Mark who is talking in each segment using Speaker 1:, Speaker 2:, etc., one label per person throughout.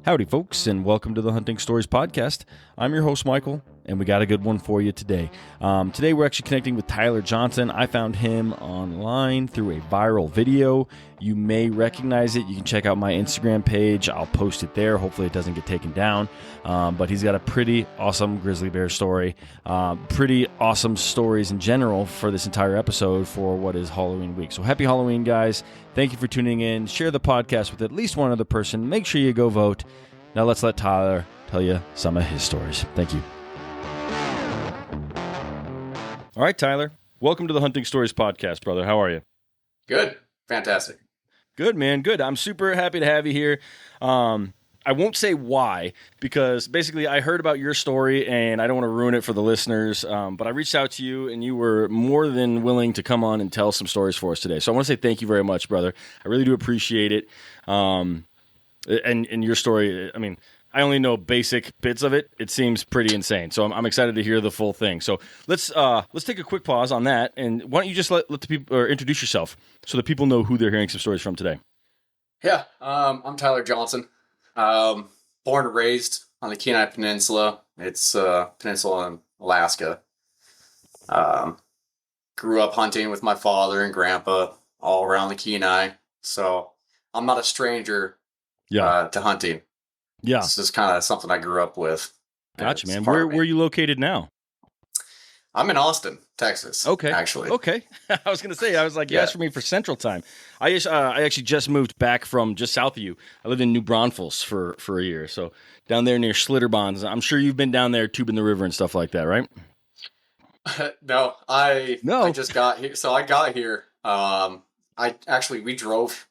Speaker 1: Howdy, folks, and welcome to the Hunting Stories Podcast. I'm your host, Michael, and we got a good one for you today. Today, we're actually connecting with Tyler Johnson. I found him online through a viral video. You may recognize it. You can check out my Instagram page. I'll post it there. Hopefully, it doesn't get taken down. But he's got a pretty awesome grizzly bear story. Pretty awesome stories in general for this entire episode for what is Halloween week. So happy Halloween, guys. Thank you for tuning in. Share the podcast with at least one other person. Make sure you go vote. Now let's let Tyler tell you some of his stories. Thank you. All right, Tyler. Welcome to the Hunting Stories Podcast, brother. How are you?
Speaker 2: Good. Fantastic.
Speaker 1: Good, man. Good. I'm super happy to have you here. I won't say why, because basically I heard about your story and I don't want to ruin it for the listeners, but I reached out to you and you were more than willing to come on and tell some stories for us today. So I want to say thank you very much, brother. I really do appreciate it. And your story, I mean, I only know basic bits of it. It seems pretty insane. So I'm excited to hear the full thing. So let's take a quick pause on that. And why don't you just let the people or introduce yourself so that people know who they're hearing some stories from today.
Speaker 2: Yeah. I'm Tyler Johnson. Born and raised on the Kenai Peninsula. It's a peninsula in Alaska. Grew up hunting with my father and grandpa all around the Kenai. So I'm not a stranger to hunting.
Speaker 1: Yeah.
Speaker 2: It's just kind of something I grew up with.
Speaker 1: Gotcha, man. Where are you located now?
Speaker 2: I'm in Austin, Texas.
Speaker 1: Okay.
Speaker 2: Actually.
Speaker 1: Okay. I was going to say, I was like, you asked for me for Central Time. I actually just moved back from just south of you. I lived in New Braunfels for a year. So down there near Schlitterbahn. I'm sure you've been down there tubing the river and stuff like that, right?
Speaker 2: No, I just got here. So I got here. We drove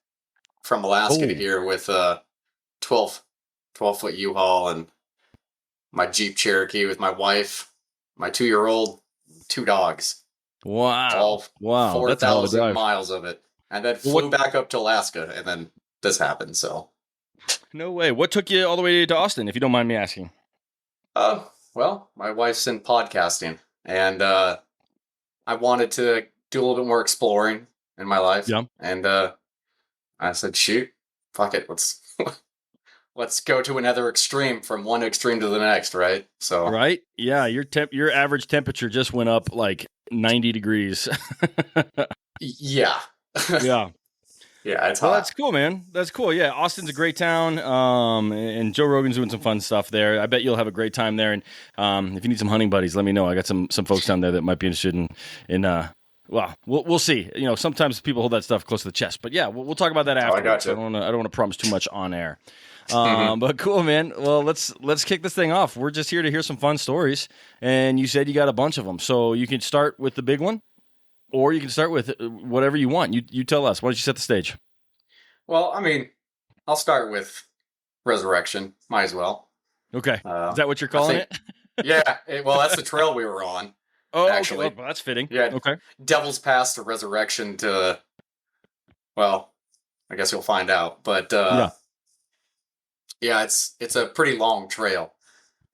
Speaker 2: from Alaska to here with 12-foot U-Haul and my Jeep Cherokee with my wife, my 2-year-old, 2 dogs.
Speaker 1: Wow.
Speaker 2: 4,000 miles of it. And then flew back up to Alaska, and then this happened, so.
Speaker 1: No way. What took you all the way to Austin, if you don't mind me asking?
Speaker 2: Well, my wife's in podcasting, and I wanted to do a little bit more exploring in my life.
Speaker 1: Yeah.
Speaker 2: And I said, shoot, fuck it, let's go to another extreme, from one extreme to the next, right? So
Speaker 1: right, yeah, your average temperature just went up like 90 degrees.
Speaker 2: Yeah.
Speaker 1: Yeah.
Speaker 2: Yeah, it's hot.
Speaker 1: That's cool, man. That's cool. Yeah, Austin's a great town, and Joe Rogan's doing some fun stuff there. I bet you'll have a great time there. And if you need some hunting buddies, let me know. I got some folks down there that might be interested in. Well, we'll see. You know, sometimes people hold that stuff close to the chest, but yeah, we'll talk about that after.
Speaker 2: I got you.
Speaker 1: I don't want to promise too much on air. But cool, man. Well, let's kick this thing off. We're just here to hear some fun stories, and you said you got a bunch of them, so you can start with the big one, or you can start with whatever you want. You tell us. Why don't you set the stage?
Speaker 2: Well, I mean, I'll start with Resurrection. Might as well.
Speaker 1: Okay. Is that what you're calling it?
Speaker 2: Yeah. Well, that's the trail we were on.
Speaker 1: Oh,
Speaker 2: actually.
Speaker 1: Okay. Well, that's fitting.
Speaker 2: Yeah.
Speaker 1: Okay.
Speaker 2: Devil's Pass to Resurrection to, well, I guess you'll find out. But yeah, it's a pretty long trail.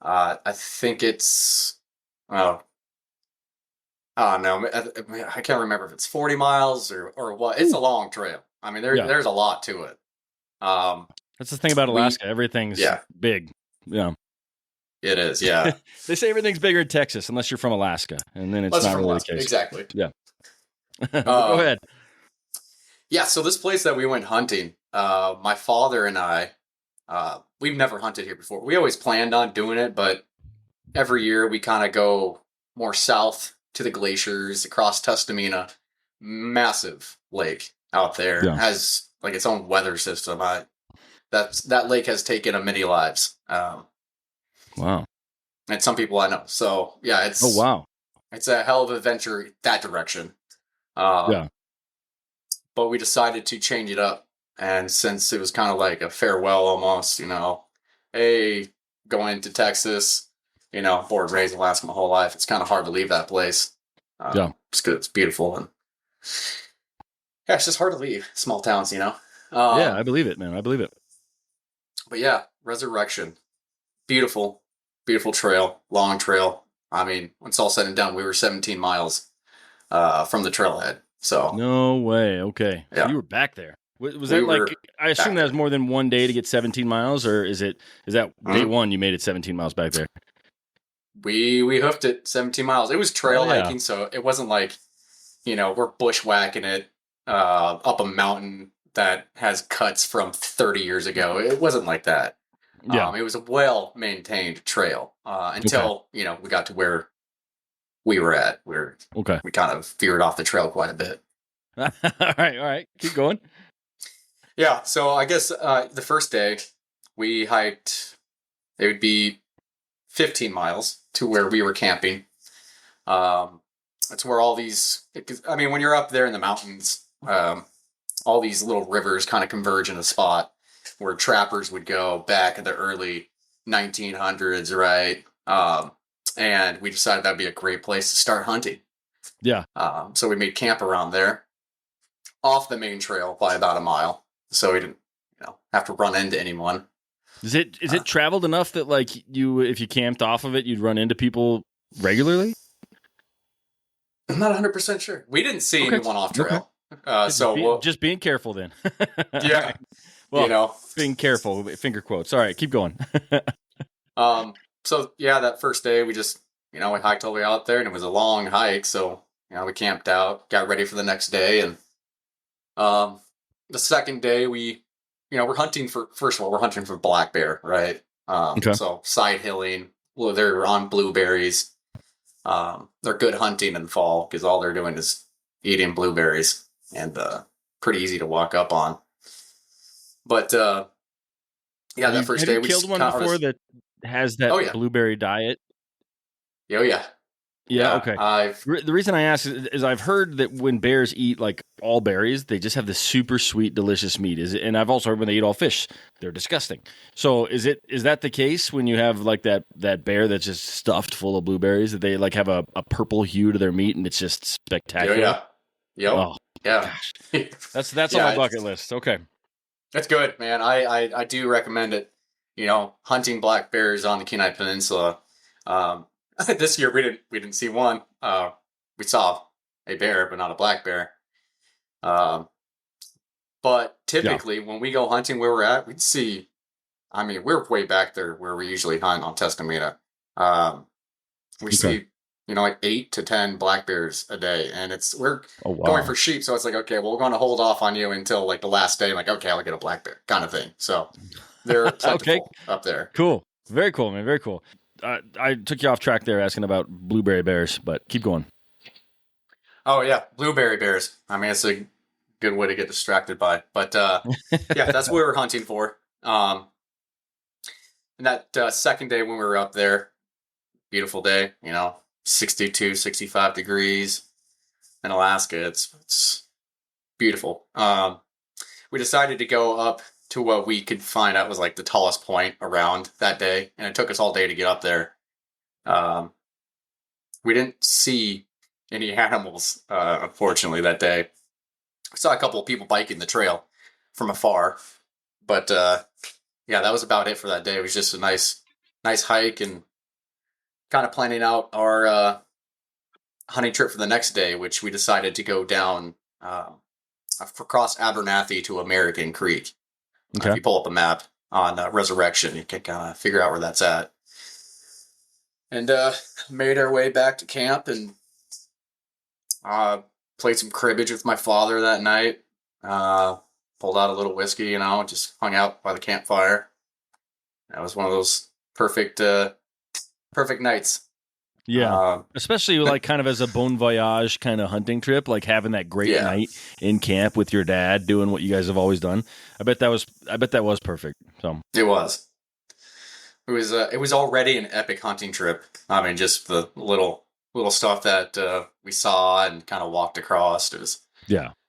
Speaker 2: I think it's, oh no, I can't remember if it's 40 miles or what. It's a long trail. I mean, there's a lot to it.
Speaker 1: That's the thing about Alaska. Everything's big. Yeah. It
Speaker 2: is, yeah.
Speaker 1: They say everything's bigger in Texas unless you're from Alaska, and then it's not really the case.
Speaker 2: Exactly.
Speaker 1: Yeah. Go ahead.
Speaker 2: Yeah, so this place that we went hunting, my father and I, we've never hunted here before. We always planned on doing it, but every year we kind of go more south to the glaciers, across Tustamina. Massive lake out there. Has like its own weather system. That lake has taken many lives.
Speaker 1: Wow.
Speaker 2: And some people I know. So yeah, it's it's a hell of an adventure that direction. But we decided to change it up, and since it was kind of like a farewell almost, hey, going to Texas, born and raised in Alaska my whole life, it's kind of hard to leave that place. Just 'cause it's beautiful, and yeah, it's just hard to leave small towns, yeah,
Speaker 1: I believe it, man. I believe it.
Speaker 2: But yeah, Resurrection, beautiful trail, long trail. I mean, when it's all said and done, we were 17 miles from the trailhead. So
Speaker 1: no way. Okay, so you were back there. Was that like, I assume that was more than one day to get 17 miles, or is that day one you made it 17 miles back there?
Speaker 2: We hoofed it 17 miles. It was trail hiking, so it wasn't like, we're bushwhacking it up a mountain that has cuts from 30 years ago. It wasn't like that. Yeah. It was a well-maintained trail until, we got to where we were at, where we kind of veered off the trail quite a bit.
Speaker 1: All right. Keep going.
Speaker 2: Yeah, so I guess the first day we hiked, it would be 15 miles to where we were camping. That's where all these, when you're up there in the mountains, all these little rivers kind of converge in a spot where trappers would go back in the early 1900s, right? And we decided that'd be a great place to start hunting.
Speaker 1: Yeah.
Speaker 2: So we made camp around there, off the main trail by about a mile, so we didn't, have to run into anyone.
Speaker 1: Is it traveled enough that like if you camped off of it, you'd run into people regularly?
Speaker 2: I'm not 100% sure. We didn't see anyone off trail. Okay.
Speaker 1: Just being careful then.
Speaker 2: Yeah.
Speaker 1: Well, being careful, finger quotes. All right, keep going.
Speaker 2: So yeah, that first day we just, we hiked all the way out there, and it was a long hike. So, we camped out, got ready for the next day. And, the second day we're hunting first of all, we're hunting for black bear, right? So side hilling, they're on blueberries. They're good hunting in fall because all they're doing is eating blueberries, and pretty easy to walk up on. But that first day
Speaker 1: we killed one before that has that blueberry diet.
Speaker 2: Oh yeah.
Speaker 1: Yeah. Okay. The reason I ask is I've heard that when bears eat like all berries, they just have this super sweet, delicious meat. And I've also heard when they eat all fish, they're disgusting. So is that the case when you have like that bear that's just stuffed full of blueberries, that they like have a purple hue to their meat and it's just spectacular?
Speaker 2: Yeah. Yep.
Speaker 1: Oh, yeah. That's on my bucket list. Okay.
Speaker 2: That's good, man. I do recommend it. Hunting black bears on the Kenai Peninsula. This year we didn't see one. We saw a bear, but not a black bear. But typically when we go hunting where we're at, we'd see, we're way back there where we usually hunt on Testamina. We see, like 8 to 10 black bears a day, and we're going for sheep. So it's like, okay, well, we're going to hold off on you until like the last day. I'm like, okay, I'll get a black bear kind of thing. So they're plentiful up there.
Speaker 1: Cool. Very cool, man. Very cool. I took you off track there asking about blueberry bears, but keep going.
Speaker 2: Oh yeah, blueberry bears. It's a good way to get distracted by. But yeah, that's what we were hunting for. And that second day when we were up there, beautiful day, 62, 65 degrees in Alaska. It's beautiful. We decided to go up to what we could find out was like the tallest point around that day. And it took us all day to get up there. We didn't see any animals, unfortunately, that day. We saw a couple of people biking the trail from afar. But yeah, that was about it for that day. It was just a nice hike, and kind of planning out our hunting trip for the next day, which we decided to go down across Abernathy to American Creek. Okay. If you pull up a map on Resurrection, you can kind of figure out where that's at. And made our way back to camp, and played some cribbage with my father that night. Pulled out a little whiskey, just hung out by the campfire. That was one of those perfect nights.
Speaker 1: Yeah, especially like kind of as a bon voyage kind of hunting trip, like having that great night in camp with your dad, doing what you guys have always done. I bet that was perfect. So
Speaker 2: it was. It was already an epic hunting trip. Just the little stuff that we saw and kind of walked across. It was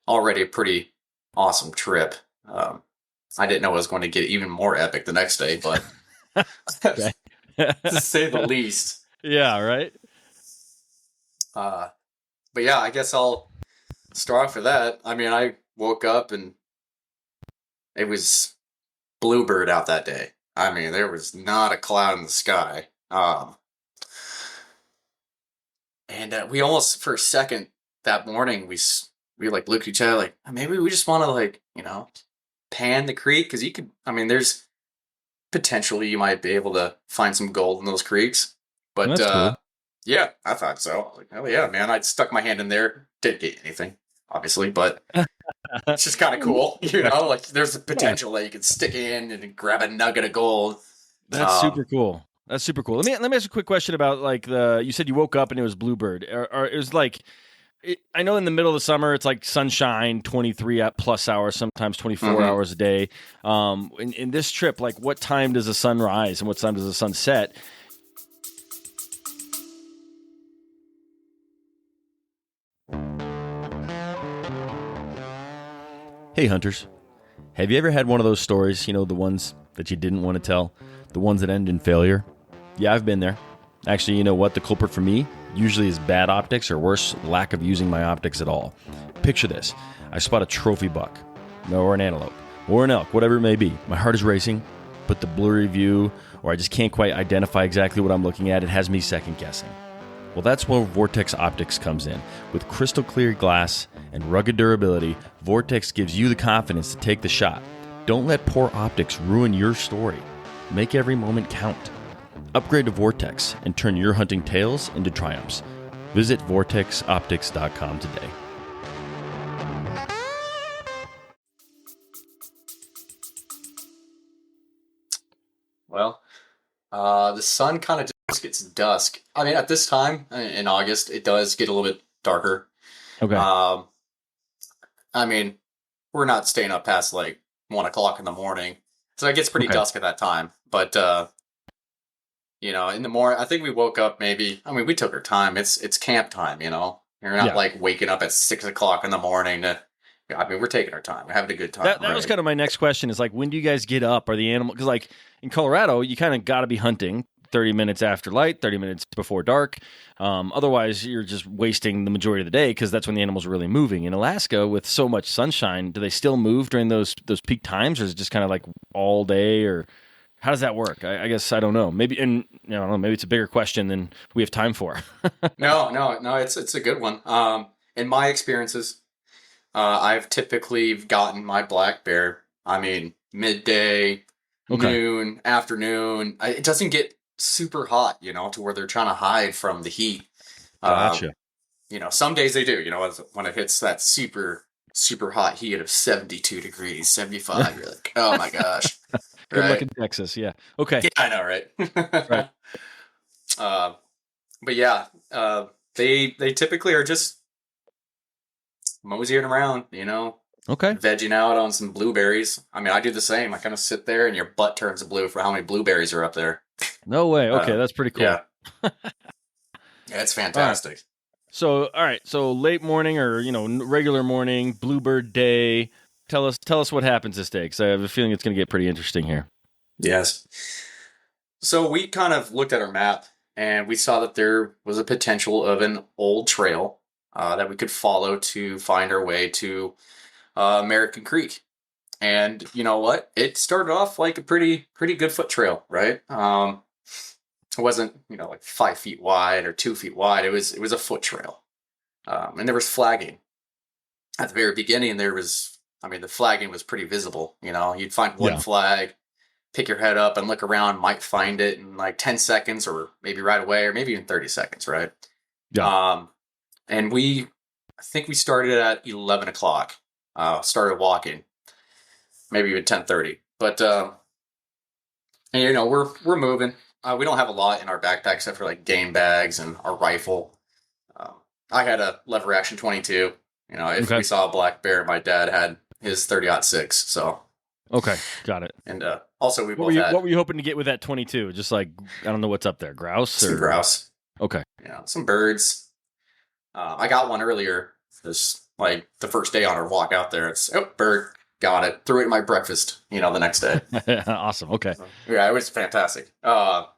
Speaker 2: already a pretty awesome trip. I didn't know it was going to get even more epic the next day, but to say the least.
Speaker 1: Yeah, right.
Speaker 2: But yeah, I guess I'll start off with that. I woke up and it was bluebird out that day. There was not a cloud in the sky. And we almost, for a second that morning, we like looked at each other like, maybe we just want to pan the creek because there's potentially you might be able to find some gold in those creeks. But cool. Yeah, I thought so. Like, hell yeah, man! I stuck my hand in there, didn't get anything, obviously, but it's just kind of cool, Like there's a potential that you can stick in and grab a nugget of gold.
Speaker 1: That's super cool. That's super cool. Let me ask a quick question about like you said you woke up and it was bluebird, or it was like. I know in the middle of the summer, it's like sunshine, 23 plus hours, sometimes 24 hours a day. In this trip, like what time does the sun rise and what time does the sun set? Hey, hunters. Have you ever had one of those stories, the ones that you didn't want to tell, the ones that end in failure? Yeah, I've been there. Actually, you know what? The culprit for me usually is bad optics, or worse, lack of using my optics at all. Picture this. I spot a trophy buck, or an antelope, or an elk, whatever it may be. My heart is racing, but the blurry view, or I just can't quite identify exactly what I'm looking at, it has me second guessing. Well, that's where Vortex Optics comes in. With crystal clear glass and rugged durability, Vortex gives you the confidence to take the shot. Don't let poor optics ruin your story. Make every moment count. Upgrade to Vortex and turn your hunting tales into triumphs. Visit vortexoptics.com today.
Speaker 2: Well, the sun kind of just gets dusk. I mean, at this time in August, it does get a little bit darker.
Speaker 1: Okay.
Speaker 2: I mean, we're not staying up past like 1 o'clock in the morning, so it gets pretty dusk at that time. But in the morning, I think we woke up we took our time. It's camp time, You're not like waking up at 6 o'clock in the morning we're taking our time. We're having a good time.
Speaker 1: That was kind of my next question is like, when do you guys get up? Are the animals, because like in Colorado, you kind of got to be hunting 30 minutes after light, 30 minutes before dark. Otherwise, you're just wasting the majority of the day because that's when the animals are really moving. In Alaska, with so much sunshine, do they still move during those peak times, or is it just kind of like all day, or how does that work? I guess I don't know. Maybe, and I don't know. Maybe it's a bigger question than we have time for.
Speaker 2: No. It's a good one. In my experiences, I've typically gotten my black bear. Midday, noon, afternoon. It doesn't get super hot, to where they're trying to hide from the heat.
Speaker 1: Gotcha.
Speaker 2: Some days they do. When it hits that super, super hot heat of 72 degrees, 75, you're like, oh my gosh.
Speaker 1: Good luck in Texas, yeah. Okay.
Speaker 2: Yeah, I know, right? Right. But yeah, they typically are just moseying around,
Speaker 1: Okay.
Speaker 2: Vegging out on some blueberries. I do the same. I kind of sit there and your butt turns blue for how many blueberries are up there.
Speaker 1: No way. Okay, that's pretty cool.
Speaker 2: Yeah. Yeah, it's fantastic.
Speaker 1: All right. So late morning, or regular morning, bluebird day. Tell us what happens this day, because I have a feeling it's going to get pretty interesting here.
Speaker 2: Yes. So we kind of looked at our map, and we saw that there was a potential of an old trail that we could follow to find our way to American Creek. And you know what? It started off like a pretty good foot trail, right? It wasn't, like 5 feet wide or 2 feet wide. It was a foot trail. And there was flagging. At the very beginning, the flagging was pretty visible. You'd find one flag, pick your head up and look around, might find it in like 10 seconds or maybe right away, or maybe even 30 seconds, right?
Speaker 1: Yeah.
Speaker 2: And I think we started at 11 o'clock, started walking, maybe even 10:30. But, we're moving. We don't have a lot in our backpack except for like game bags and our rifle. I had a lever action 22. If we saw a black bear, my dad had his 30-06. So.
Speaker 1: Okay, got it.
Speaker 2: And also we
Speaker 1: what were you hoping to get with that 22? Just like, I don't know what's up there, grouse?
Speaker 2: Some grouse.
Speaker 1: Okay.
Speaker 2: Some birds. I got one earlier. This like the first day on our walk out there. It's bird. Got it. Threw it in my breakfast. The next day.
Speaker 1: Awesome. Okay.
Speaker 2: Yeah, it was fantastic. Top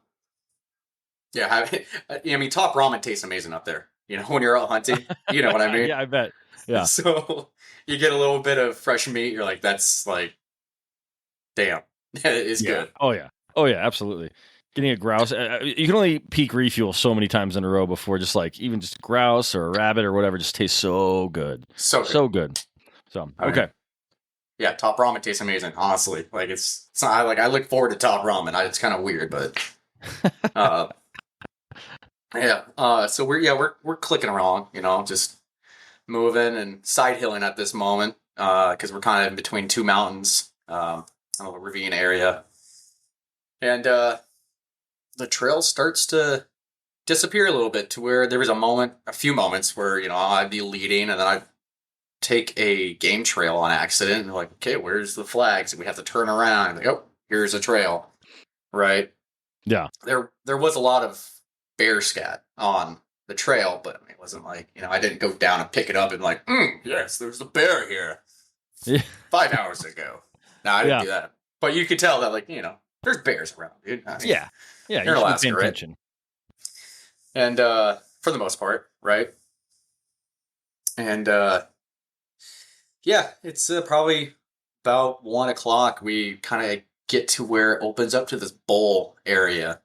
Speaker 2: ramen tastes amazing up there. When you're out hunting. You know what I mean?
Speaker 1: Yeah, I bet. Yeah.
Speaker 2: So you get a little bit of fresh meat. You're like, that's like, damn, it's good.
Speaker 1: Oh yeah, absolutely. Getting a grouse, you can only peak refuel so many times in a row before just like even just grouse or a rabbit or whatever just tastes so good.
Speaker 2: So good.
Speaker 1: So okay.
Speaker 2: Yeah, top ramen tastes amazing. Honestly, like it's not like I look forward to top ramen. It's kind of weird, but yeah. So we're clicking along, just moving and side hilling at this moment because we're kind of in between two mountains, a ravine area, and the trail starts to disappear a little bit to where there was a few moments where I'd be leading and then I'd take a game trail on accident and like, okay, where's the flags? And we have to turn around and like, oh, here's a trail, right?
Speaker 1: Yeah.
Speaker 2: There was a lot of bear scat on the trail, but it wasn't like, I didn't go down and pick it up and like, yes, there's a bear here.
Speaker 1: Yeah.
Speaker 2: 5 hours ago. No, I didn't do that. But you could tell that, like, there's bears around, dude. I mean,
Speaker 1: yeah.
Speaker 2: You're in Alaska, right? Attention. And for the most part, right? And yeah, it's probably about 1 o'clock. We kind of get to where it opens up to this bowl area.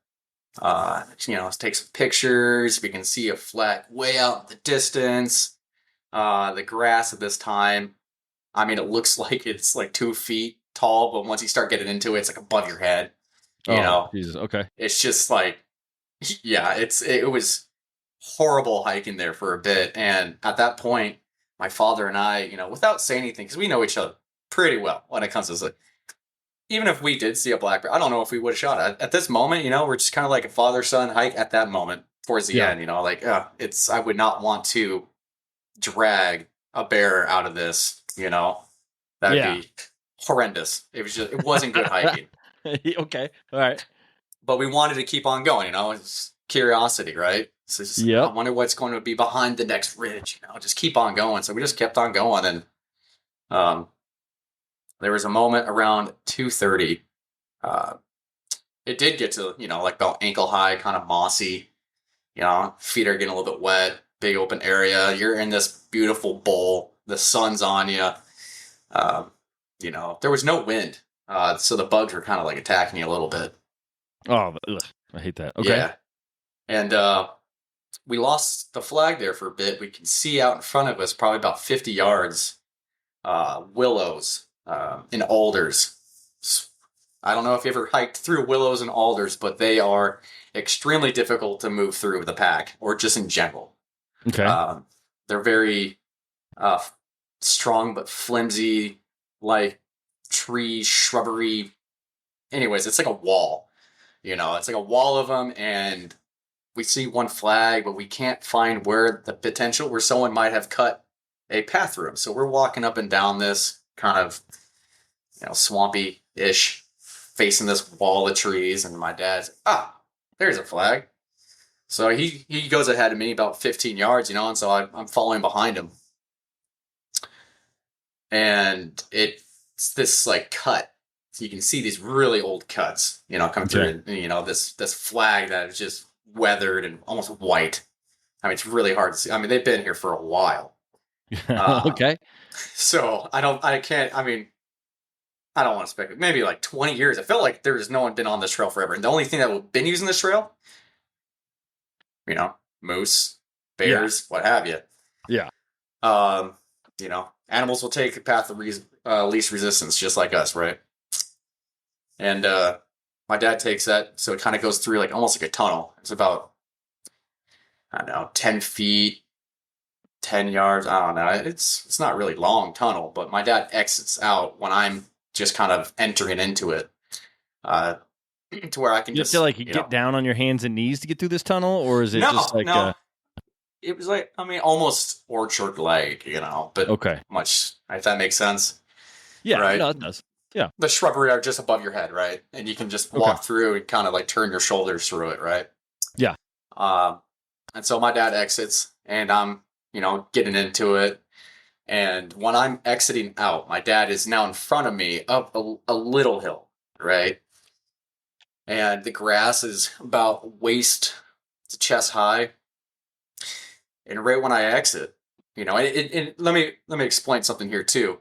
Speaker 2: Take some pictures. We can see a flag way out in the distance. The grass at this time, I mean, it looks like it's like 2 feet tall, but once you start getting into it, it's like above your head.
Speaker 1: Jesus, okay.
Speaker 2: It's just like, yeah, it was horrible hiking there for a bit. And at that point, my father and I, without saying anything, because we know each other pretty well when it comes to this, like, even if we did see a black bear, I don't know if we would have shot it. At this moment, we're just kind of like a father-son hike at that moment towards the end, like, I would not want to drag a bear out of this, that'd be horrendous. It wasn't good hiking.
Speaker 1: Okay. All right.
Speaker 2: But we wanted to keep on going, it's curiosity, right? So I wonder what's going to be behind the next ridge, just keep on going. So we just kept on going. And there was a moment around 2:30. It did get to, like about ankle high, kind of mossy, feet are getting a little bit wet, big open area. You're in this beautiful bowl. The sun's on you. There was no wind. So the bugs were kind of like attacking you a little bit.
Speaker 1: Oh, ugh, I hate that. Okay.
Speaker 2: Yeah. And we lost the flag there for a bit. We can see out in front of us, probably about 50 yards, willows and alders. I don't know if you ever hiked through willows and alders, but they are extremely difficult to move through with a pack or just in general.
Speaker 1: Okay.
Speaker 2: They're very strong but flimsy, like tree, shrubbery. Anyways, it's like a wall. It's like a wall of them, and we see one flag, but we can't find where someone might have cut a path through them. So we're walking up and down this kind of, swampy-ish, facing this wall of trees, and my dad's, there's a flag. So he goes ahead of me about 15 yards, and so I'm following behind him. And it's this, like, cut. So you can see these really old cuts, come through, and, this flag that is just weathered and almost white. I mean, it's really hard to see. I mean, they've been here for a while.
Speaker 1: Okay.
Speaker 2: So I don't want to speculate. Maybe like 20 years. I felt like there's no one been on this trail forever. And the only thing that would have been using this trail, moose, bears, what have you.
Speaker 1: Yeah.
Speaker 2: Animals will take the path of least resistance, just like us, right? And my dad takes that, so it kind of goes through like almost like a tunnel. It's about, I don't know, 10 feet, 10 yards. I don't know. It's not really long tunnel, but my dad exits out when I'm just kind of entering into it, to where I can
Speaker 1: just feel like you get down on your hands and knees to get through this tunnel, or is it just like
Speaker 2: no? It was like, almost orchard like, but
Speaker 1: okay,
Speaker 2: much, if that makes sense.
Speaker 1: Yeah,
Speaker 2: right?
Speaker 1: No, it does. Yeah.
Speaker 2: The shrubbery are just above your head, right? And you can just walk through and kind of like turn your shoulders through it, right?
Speaker 1: Yeah.
Speaker 2: And so my dad exits and I'm, getting into it. And when I'm exiting out, my dad is now in front of me up a little hill, right? And the grass is about waist to chest high. And right when I exit, and let me explain something here too.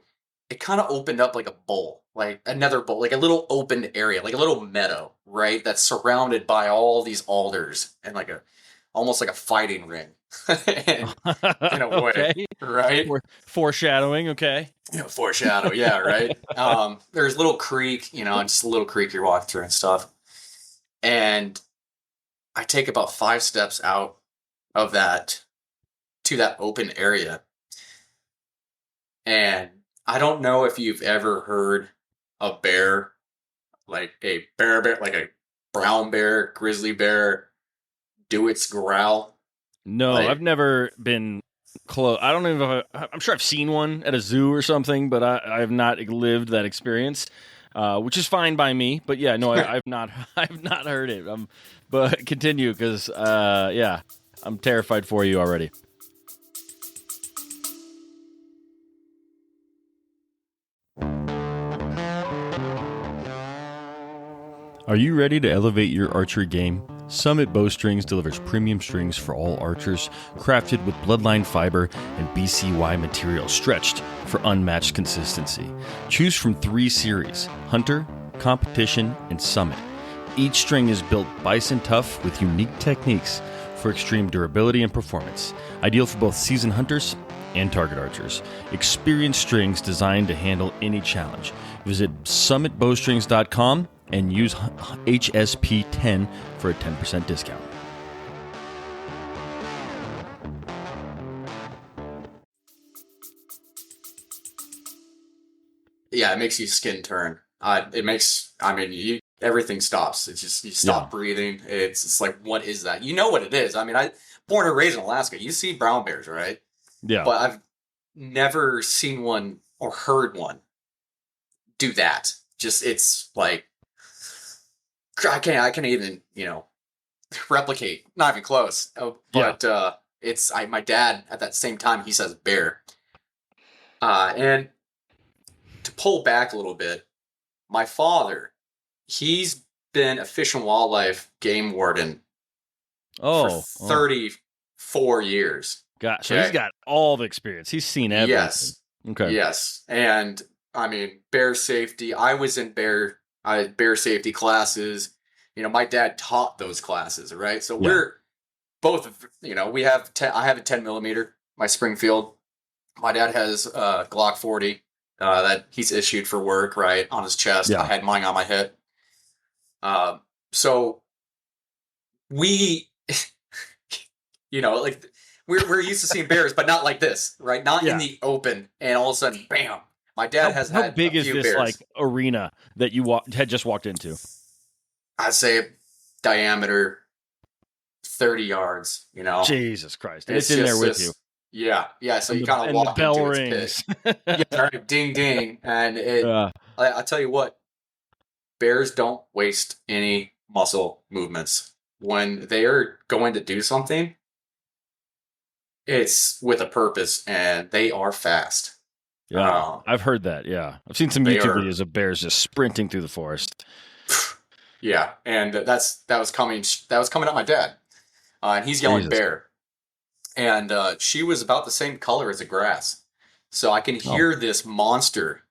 Speaker 2: It kind of opened up like a bowl, like another bowl, like a little open area, like a little meadow, right? That's surrounded by all these alders and like almost like a fighting ring. in a way, right?
Speaker 1: Foreshadowing, okay.
Speaker 2: Foreshadow, yeah, right. There's a little creek, just a little creek you're walking through and stuff. And I take about 5 steps out of that to that open area. And I don't know if you've ever heard a bear, like a bear, like a brown bear, grizzly bear, do its growl.
Speaker 1: No, I've never been close. I don't even. I'm sure I've seen one at a zoo or something, but I have not lived that experience, which is fine by me. But yeah, no, I've not. I've not heard it. But continue, because yeah, I'm terrified for you already. Are you ready to elevate your archery game? Summit Bowstrings delivers premium strings for all archers, crafted with bloodline fiber and BCY material stretched for unmatched consistency. Choose from 3 series: Hunter, Competition, and Summit. Each string is built bison tough with unique techniques for extreme durability and performance. Ideal for both seasoned hunters and target archers. Experienced strings designed to handle any challenge. Visit summitbowstrings.com and use HSP10 for a 10% discount.
Speaker 2: Yeah, it makes you skin turn. Everything stops. It's just, you stop breathing. It's like, what is that? You know what it is. Born and raised in Alaska. You see brown bears, right?
Speaker 1: Yeah.
Speaker 2: But I've never seen one or heard one do that. Just, it's like, I can't even, replicate. Not even close. But my dad at that same time, he says bear. And to pull back a little bit, my father, he's been a fish and wildlife game warden for 34 years.
Speaker 1: Gosh, so he's got all the experience. He's seen everything.
Speaker 2: Yes.
Speaker 1: Okay.
Speaker 2: Yes. And bear safety. I was in bear safety classes. My dad taught those classes, right? So we're both, I have a 10 millimeter, my Springfield. My dad has a Glock 40 that he's issued for work, right, on his chest. Yeah. I had mine on my hip. So we, we're used to seeing bears, but not like this, right? Not in the open, and all of a sudden, bam! My dad has had a few bears. How big is this
Speaker 1: like arena that you had just walked into?
Speaker 2: I'd say diameter 30 yards.
Speaker 1: Jesus Christ! And it's in there with you.
Speaker 2: Yeah. So you kind of walk into its pit. Yeah, right, ding ding, and I tell you what, bears don't waste any muscle movements when they are going to do something. It's with a purpose, and they are fast.
Speaker 1: Yeah, I've heard that. Yeah, I've seen some YouTube videos of bears just sprinting through the forest.
Speaker 2: Yeah, and that was coming at my dad, and he's yelling bear, and she was about the same color as the grass, so I can hear this monster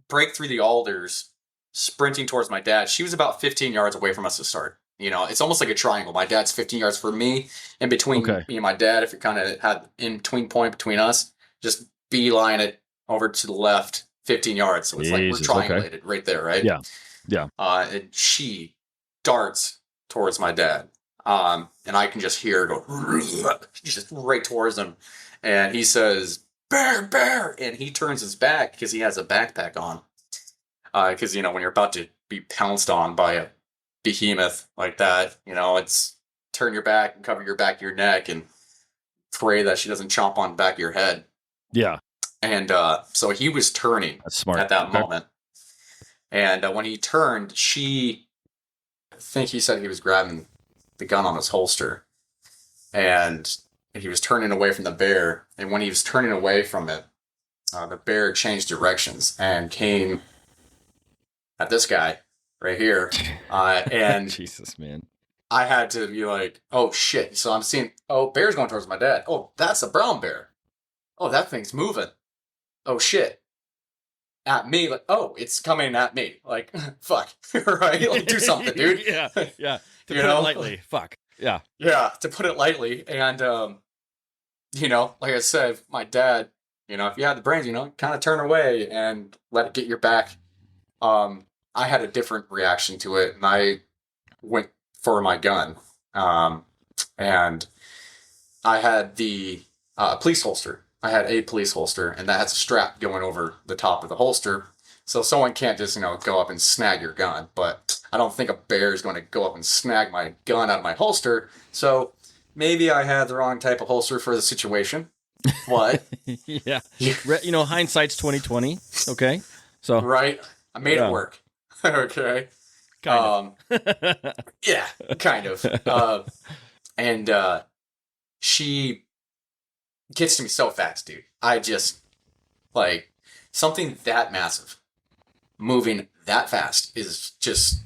Speaker 2: break through the alders, sprinting towards my dad. She was about 15 yards away from us to start. It's almost like a triangle. My dad's 15 yards from me, and between me and my dad, if you kind of had in between point between us, just beeline it over to the left 15 yards. So it's like we're triangulated right there, right?
Speaker 1: Yeah.
Speaker 2: And she darts towards my dad. And I can just hear her go just right towards him. And he says, bear. And he turns his back because he has a backpack on. Because, when you're about to be pounced on by a behemoth like that, it's turn your back and cover your back of your neck and pray that she doesn't chomp on the back of your head.
Speaker 1: Yeah.
Speaker 2: And so he was turning at that moment. And when he turned, I think he said he was grabbing the gun on his holster. And he was turning away from the bear. And when he was turning away from it, the bear changed directions and came at this guy right here. And
Speaker 1: Jesus, man.
Speaker 2: I had to be like, oh, shit. So I'm seeing, bear's going towards my dad. Oh, that's a brown bear. Oh, that thing's moving. Oh, shit. At me, like, it's coming at me. Like, fuck. Right? Like, do something, dude.
Speaker 1: Yeah. To put it lightly, fuck. Yeah.
Speaker 2: Yeah, to put it lightly. And, like I said, my dad, if you had the brains, kind of turn away and let it get your back. I had a different reaction to it, and I went for my gun. And I had the police holster. I had a police holster, and that has a strap going over the top of the holster. So someone can't just, go up and snag your gun. But I don't think a bear is going to go up and snag my gun out of my holster. So maybe I had the wrong type of holster for the situation. But
Speaker 1: yeah. Hindsight's 2020. Okay. So
Speaker 2: right. I made it work. Okay.
Speaker 1: Kind
Speaker 2: of. Yeah, kind of. And she gets to me so fast, dude. I just, something that massive, moving that fast is just,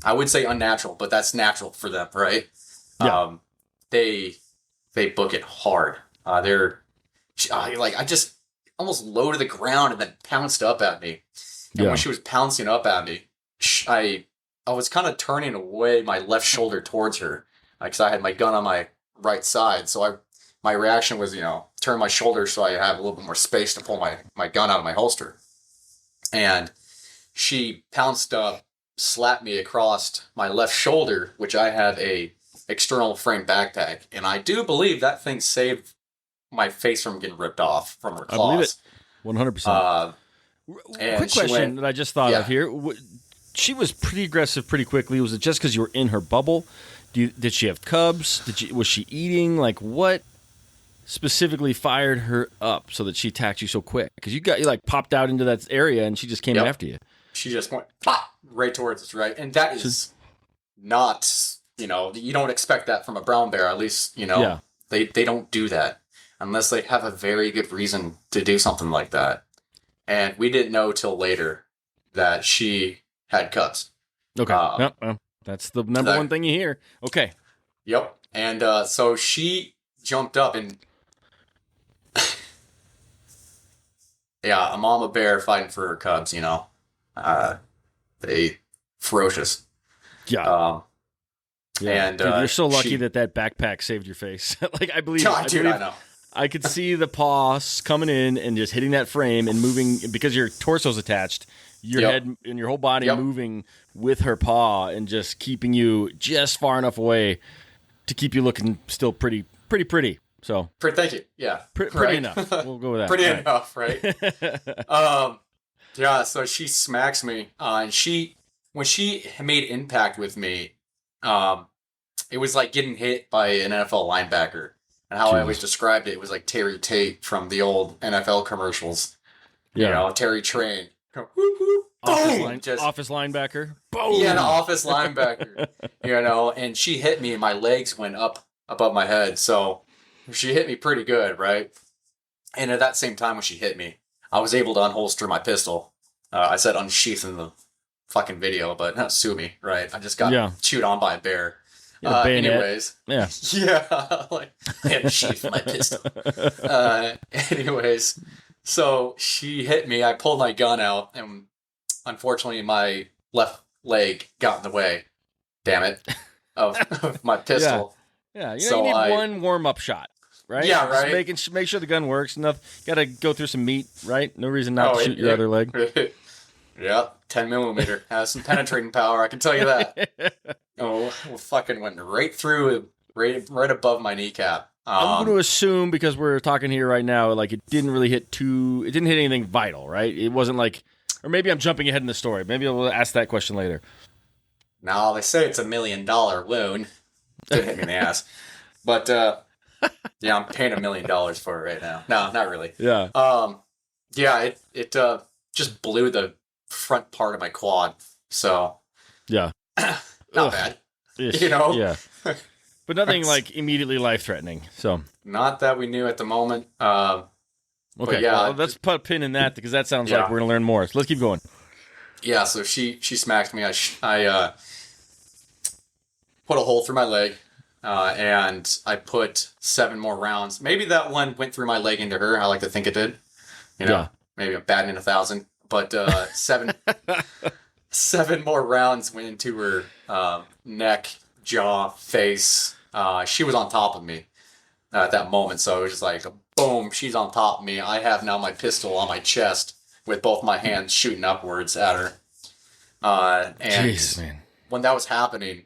Speaker 2: I would say unnatural, but that's natural for them, right?
Speaker 1: Yeah.
Speaker 2: They book it hard. I just almost low to the ground and then pounced up at me. And when she was pouncing up at me, I was kind of turning away my left shoulder towards her because I had my gun on my right side. So my reaction was, turn my shoulder so I have a little bit more space to pull my gun out of my holster. And she pounced up, slapped me across my left shoulder, which I have a external frame backpack. And I do believe that thing saved my face from getting ripped off from her claws.
Speaker 1: I believe it. 100%. Quick question that I just thought of here. She was pretty aggressive pretty quickly. Was it just because you were in her bubble? Did she have cubs? Was she eating? What specifically fired her up so that she attacked you so quick? Because you popped out into that area and she just came after you.
Speaker 2: She just went pop right towards us, right? And that is not, you don't expect that from a brown bear. At least, they don't do that unless they have a very good reason to do something like that. And we didn't know till later that she had cubs.
Speaker 1: Okay. That's the number one thing you hear. Okay.
Speaker 2: Yep. And so she jumped up and a mama bear fighting for her cubs, they ferocious.
Speaker 1: Yeah.
Speaker 2: And
Speaker 1: dude, you're so lucky that backpack saved your face. I believe.
Speaker 2: I know.
Speaker 1: I could see the paws coming in and just hitting that frame and moving because your torso's attached. Your head and your whole body moving with her paw and just keeping you just far enough away to keep you looking still pretty. So
Speaker 2: thank you. Yeah,
Speaker 1: pretty enough. We'll go with that.
Speaker 2: Pretty enough, right? So she smacks me, and when she made impact with me, it was like getting hit by an NFL linebacker. And how I always described it was like Terry Tate from the old NFL commercials.
Speaker 1: Yeah,
Speaker 2: Terry Train. Whoop, whoop,
Speaker 1: office linebacker. Boom.
Speaker 2: Yeah, the office linebacker. And she hit me and my legs went up above my head. So she hit me pretty good, right? And at that same time when she hit me, I was able to unholster my pistol. I said unsheath in the fucking video, but not sue me, right? I just got chewed on by a bear. Anyways.
Speaker 1: Yeah.
Speaker 2: Unsheath my pistol. Anyways. So she hit me. I pulled my gun out, and unfortunately, my left leg got in the way. Damn it, of my pistol.
Speaker 1: Yeah. You need one warm-up shot, right?
Speaker 2: Yeah, right.
Speaker 1: Just make sure the gun works. Got to go through some meat, right? No reason not to shoot your other leg.
Speaker 2: Yeah, 10 millimeter has some penetrating power. I can tell you that. Fucking went right through, right above my kneecap.
Speaker 1: I'm going to assume, because we're talking here right now, it didn't hit anything vital, right? It wasn't or maybe I'm jumping ahead in the story. Maybe I'll ask that question later.
Speaker 2: No, they say it's $1 million wound. Didn't hit me in the ass. But, I'm paying $1 million for it right now. No, not really.
Speaker 1: Yeah.
Speaker 2: It just blew the front part of my quad. So.
Speaker 1: Yeah.
Speaker 2: Not bad.
Speaker 1: Yeah. But nothing immediately life-threatening. So
Speaker 2: not that we knew at the moment.
Speaker 1: Okay, let's put a pin in that because that sounds like we're gonna learn more. So let's keep going.
Speaker 2: Yeah. So she smacked me. I put a hole through my leg, and I put 7 more rounds. Maybe that one went through my leg into her. I like to think it did. Maybe I'm batting in 1,000, but 7 more rounds went into her neck, jaw, face, she was on top of me at that moment. So it was just like, boom, she's on top of me. I have now my pistol on my chest with both my hands shooting upwards at her. And
Speaker 1: jeez, man.
Speaker 2: When that was happening,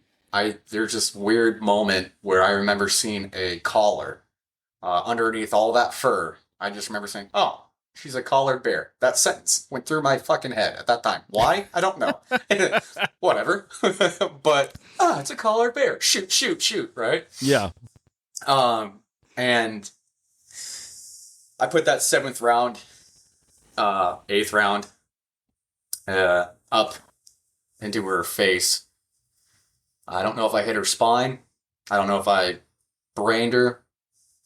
Speaker 2: there's this weird moment where I remember seeing a collar underneath all that fur. I just remember saying, oh, she's a collared bear. That sentence went through my fucking head at that time. Why? I don't know. Whatever. But, it's a collared bear. Shoot, shoot, shoot, right?
Speaker 1: Yeah.
Speaker 2: And I put that 7th round, 8th round, up into her face. I don't know if I hit her spine. I don't know if I brained her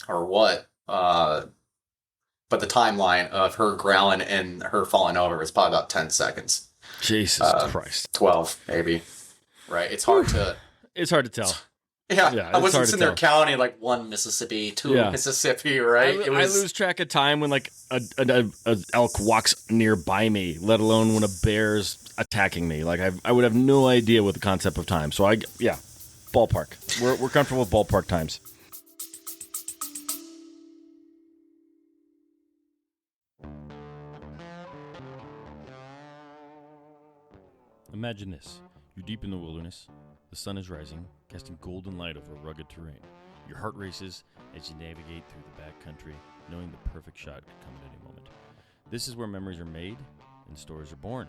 Speaker 2: or what. But the timeline of her growling and her falling over was probably about 10 seconds.
Speaker 1: Jesus Christ.
Speaker 2: 12, maybe. Right? It's hard to tell. Yeah, I wasn't sitting there counting like 1 Mississippi, 2 Mississippi, right?
Speaker 1: I lose track of time when like a elk walks nearby me, let alone when a bear's attacking me. Like I would have no idea what the concept of time. So ballpark. We're comfortable with ballpark times. Imagine this. You're deep in the wilderness. The sun is rising, casting golden light over rugged terrain. Your heart races as you navigate through the backcountry, knowing the perfect shot could come at any moment. This is where memories are made and stories are born.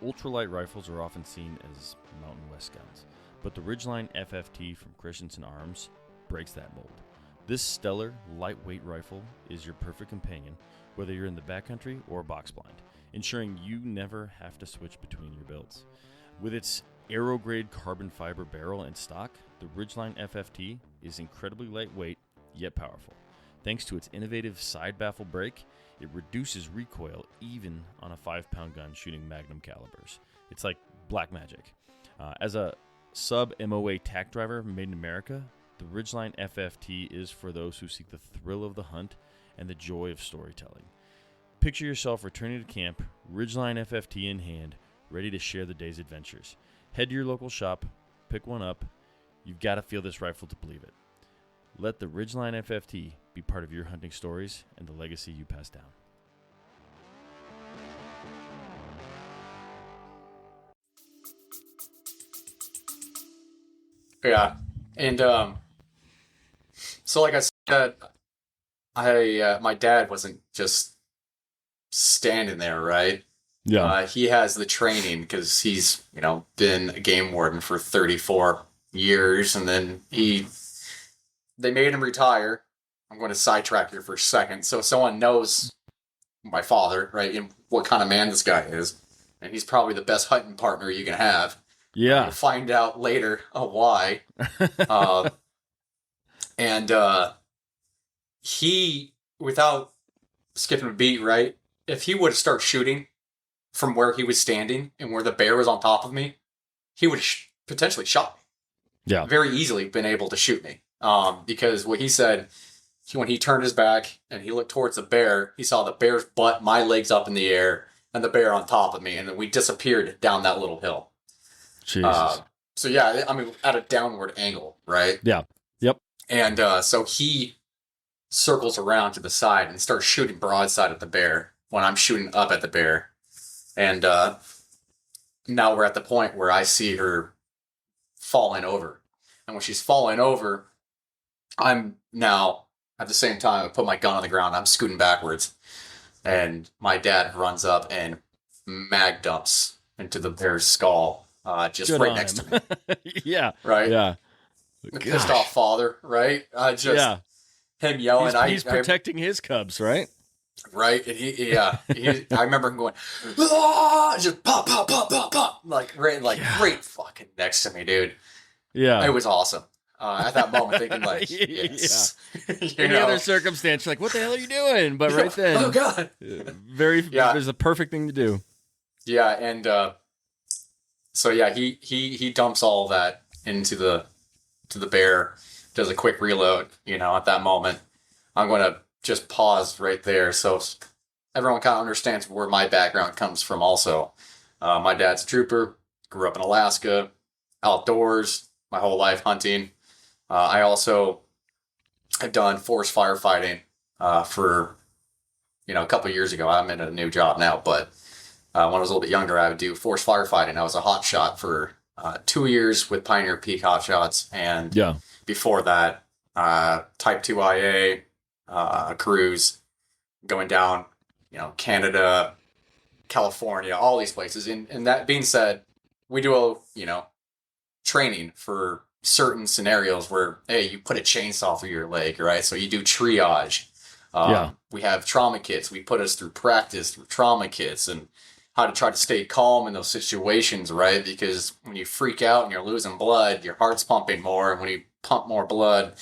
Speaker 1: Ultralight rifles are often seen as Mountain West guns, but the Ridgeline FFT from Christensen Arms breaks that mold. This stellar, lightweight rifle is your perfect companion, whether you're in the backcountry or box blind, ensuring you never have to switch between your builds. With its aero-grade carbon fiber barrel and stock, the Ridgeline FFT is incredibly lightweight, yet powerful. Thanks to its innovative side baffle brake, it reduces recoil even on a 5-pound gun shooting magnum calibers. It's like black magic. As a sub-MOA tack driver made in America, the Ridgeline FFT is for those who seek the thrill of the hunt and the joy of storytelling. Picture yourself returning to camp, Ridgeline FFT in hand, ready to share the day's adventures. Head to your local shop, pick one up. You've got to feel this rifle to believe it. Let the Ridgeline FFT be part of your hunting stories and the legacy you pass down.
Speaker 2: Yeah, and so like I said, my dad wasn't just standing there, right?
Speaker 1: Yeah.
Speaker 2: He has the training because he's, been a game warden for 34 years, and then they made him retire. I'm going to sidetrack here for a second. So someone knows my father, right, and what kind of man this guy is, and he's probably the best hunting partner you can have.
Speaker 1: Yeah.
Speaker 2: You'll find out later why. And he, without skipping a beat, right, if he would have started shooting from where he was standing and where the bear was on top of me, he would have potentially shot me.
Speaker 1: Yeah.
Speaker 2: Very easily been able to shoot me. Because what he said, when he turned his back and he looked towards the bear, he saw the bear's butt, my legs up in the air, and the bear on top of me. And then we disappeared down that little hill.
Speaker 1: Jesus.
Speaker 2: So yeah, I mean, at a downward angle, right?
Speaker 1: Yeah. Yep.
Speaker 2: And so he circles around to the side and starts shooting broadside at the bear when I'm shooting up at the bear. And now we're at the point where I see her falling over. And when she's falling over, I'm now, at the same time, I put my gun on the ground. I'm scooting backwards. And my dad runs up and mag dumps into the bear's skull. Just
Speaker 1: Good
Speaker 2: right
Speaker 1: on
Speaker 2: next
Speaker 1: him.
Speaker 2: to me.
Speaker 1: Yeah.
Speaker 2: Right?
Speaker 1: Yeah.
Speaker 2: The pissed off father, right? Him yelling.
Speaker 1: He's protecting his cubs, right?
Speaker 2: Right? And I remember him going, just pop, pop, pop, pop, pop. Right fucking next to me, dude.
Speaker 1: Yeah.
Speaker 2: It was awesome. At that moment, thinking like, yes.
Speaker 1: Any other circumstance, you're like, what the hell are you doing? But right then,
Speaker 2: oh God,
Speaker 1: there's a perfect thing to do.
Speaker 2: Yeah, and so yeah, he dumps all that into the bear, does a quick reload. At that moment, I'm going to just pause right there so everyone kind of understands where my background comes from. Also, my dad's a trooper, grew up in Alaska, outdoors, my whole life hunting. I also have done forest firefighting for, a couple of years ago. I'm in a new job now, but when I was a little bit younger, I would do forest firefighting. I was a hot shot for 2 years with Pioneer Peak Hot Shots, and before that, Type 2 IA, cruise, going down, Canada, California, all these places. And that being said, we do training for certain scenarios where, hey, you put a chainsaw through your leg, right? So you do triage. We have trauma kits. We put us through practice through trauma kits and how to try to stay calm in those situations, right? Because when you freak out and you're losing blood, your heart's pumping more. And when you pump more blood,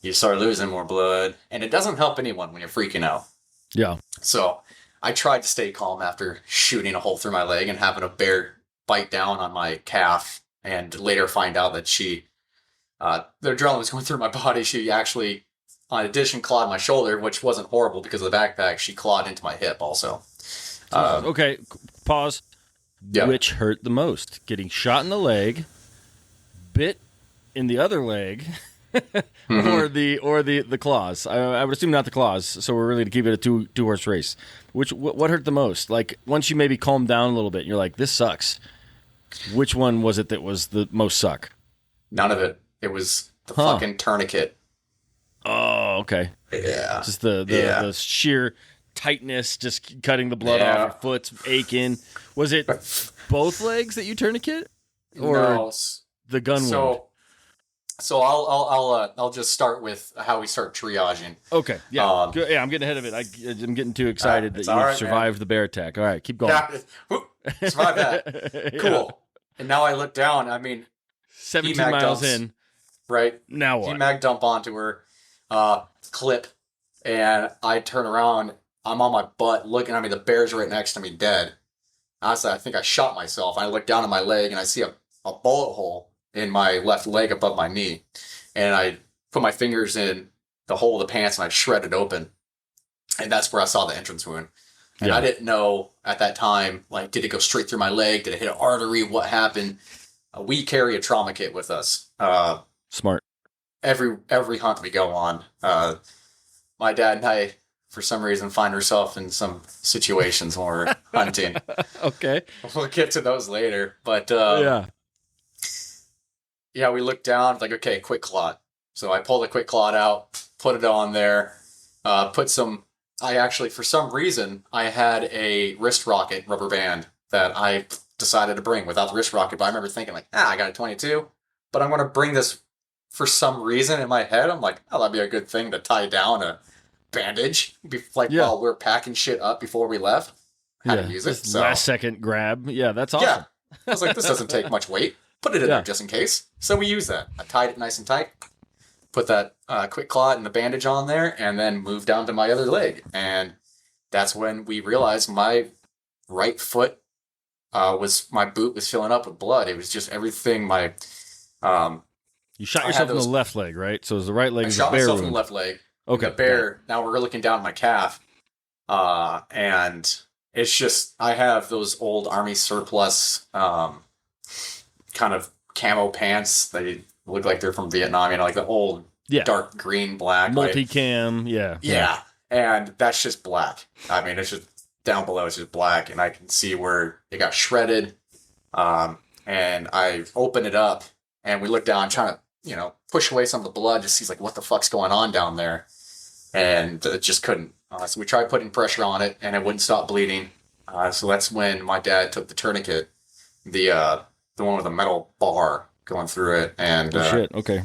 Speaker 2: you start losing more blood. And it doesn't help anyone when you're freaking out. Yeah. So I tried to stay calm after shooting a hole through my leg and having a bear bite down on my calf, and later find out that the adrenaline was going through my body. She actually, in addition, clawed my shoulder, which wasn't horrible because of the backpack. She clawed into my hip also.
Speaker 1: Okay, pause. Yeah. Which hurt the most? Getting shot in the leg, bit in the other leg, or the claws? I would assume not the claws. So we're really to keep it a two horse race. What hurt the most? Like once you maybe calmed down a little bit, and you're like, this sucks. Which one was it that was the most suck?
Speaker 2: None of it. It was the fucking tourniquet.
Speaker 1: Oh, okay.
Speaker 2: Yeah.
Speaker 1: Just the sheer tightness, just cutting the blood off your foot, aching. Was it both legs that you tourniquet, or
Speaker 2: no,
Speaker 1: the gun wound?
Speaker 2: So I'll just start with how we start triaging.
Speaker 1: Okay, yeah, I'm getting ahead of it. I'm getting too excited that you survived the bear attack. All right, keep going.
Speaker 2: Survive that. Cool. And now I look down. I mean,
Speaker 1: 17 miles in.
Speaker 2: Right
Speaker 1: now, what?
Speaker 2: Mag dump onto her clip, and I turn around. I'm on my butt looking at me. The bear's right next to me, dead. Honestly, I think I shot myself. I look down at my leg, and I see a bullet hole in my left leg above my knee. And I put my fingers in the hole of the pants, and I shred it open. And that's where I saw the entrance wound. And I didn't know at that time, like, did it go straight through my leg? Did it hit an artery? What happened? We carry a trauma kit with us.
Speaker 1: Smart.
Speaker 2: Every hunt we go on. My dad and I, for some reason, find ourselves in some situations when we're hunting.
Speaker 1: Okay.
Speaker 2: We'll get to those later. But we look down, like, okay, quick clot. So I pull the quick clot out, put it on there, I actually, for some reason, I had a wrist rocket rubber band that I decided to bring without the wrist rocket. But I remember thinking, like, I got a 22, but I'm going to bring this for some reason in my head. I'm like, that'd be a good thing to tie down a bandage, while we're packing shit up before we left. Had to use it. So.
Speaker 1: Last second grab. Yeah, that's awesome.
Speaker 2: Yeah. I was like, this doesn't take much weight. Put it in there just in case. So we use that. I tied it nice and tight. Put that quick clot and the bandage on there, and then moved down to my other leg. And that's when we realized my right foot my boot was filling up with blood. It was just everything.
Speaker 1: You shot yourself in the left leg, right? So it was the right leg.
Speaker 2: I shot myself in the left leg.
Speaker 1: Okay.
Speaker 2: The bear. Now we're looking down at my calf, and it's just I have those old army surplus kind of camo pants. They look like they're from Vietnam, like the old dark green, black.
Speaker 1: Multicam,
Speaker 2: Yeah. And that's just black. I mean, it's just down below, it's just black, and I can see where it got shredded. And I open it up, and we look down, trying to, push away some of the blood, just see, like, what the fuck's going on down there. And it just couldn't. So we tried putting pressure on it, and it wouldn't stop bleeding. So that's when my dad took the tourniquet, the one with the metal bar going through it, and
Speaker 1: shit. Okay.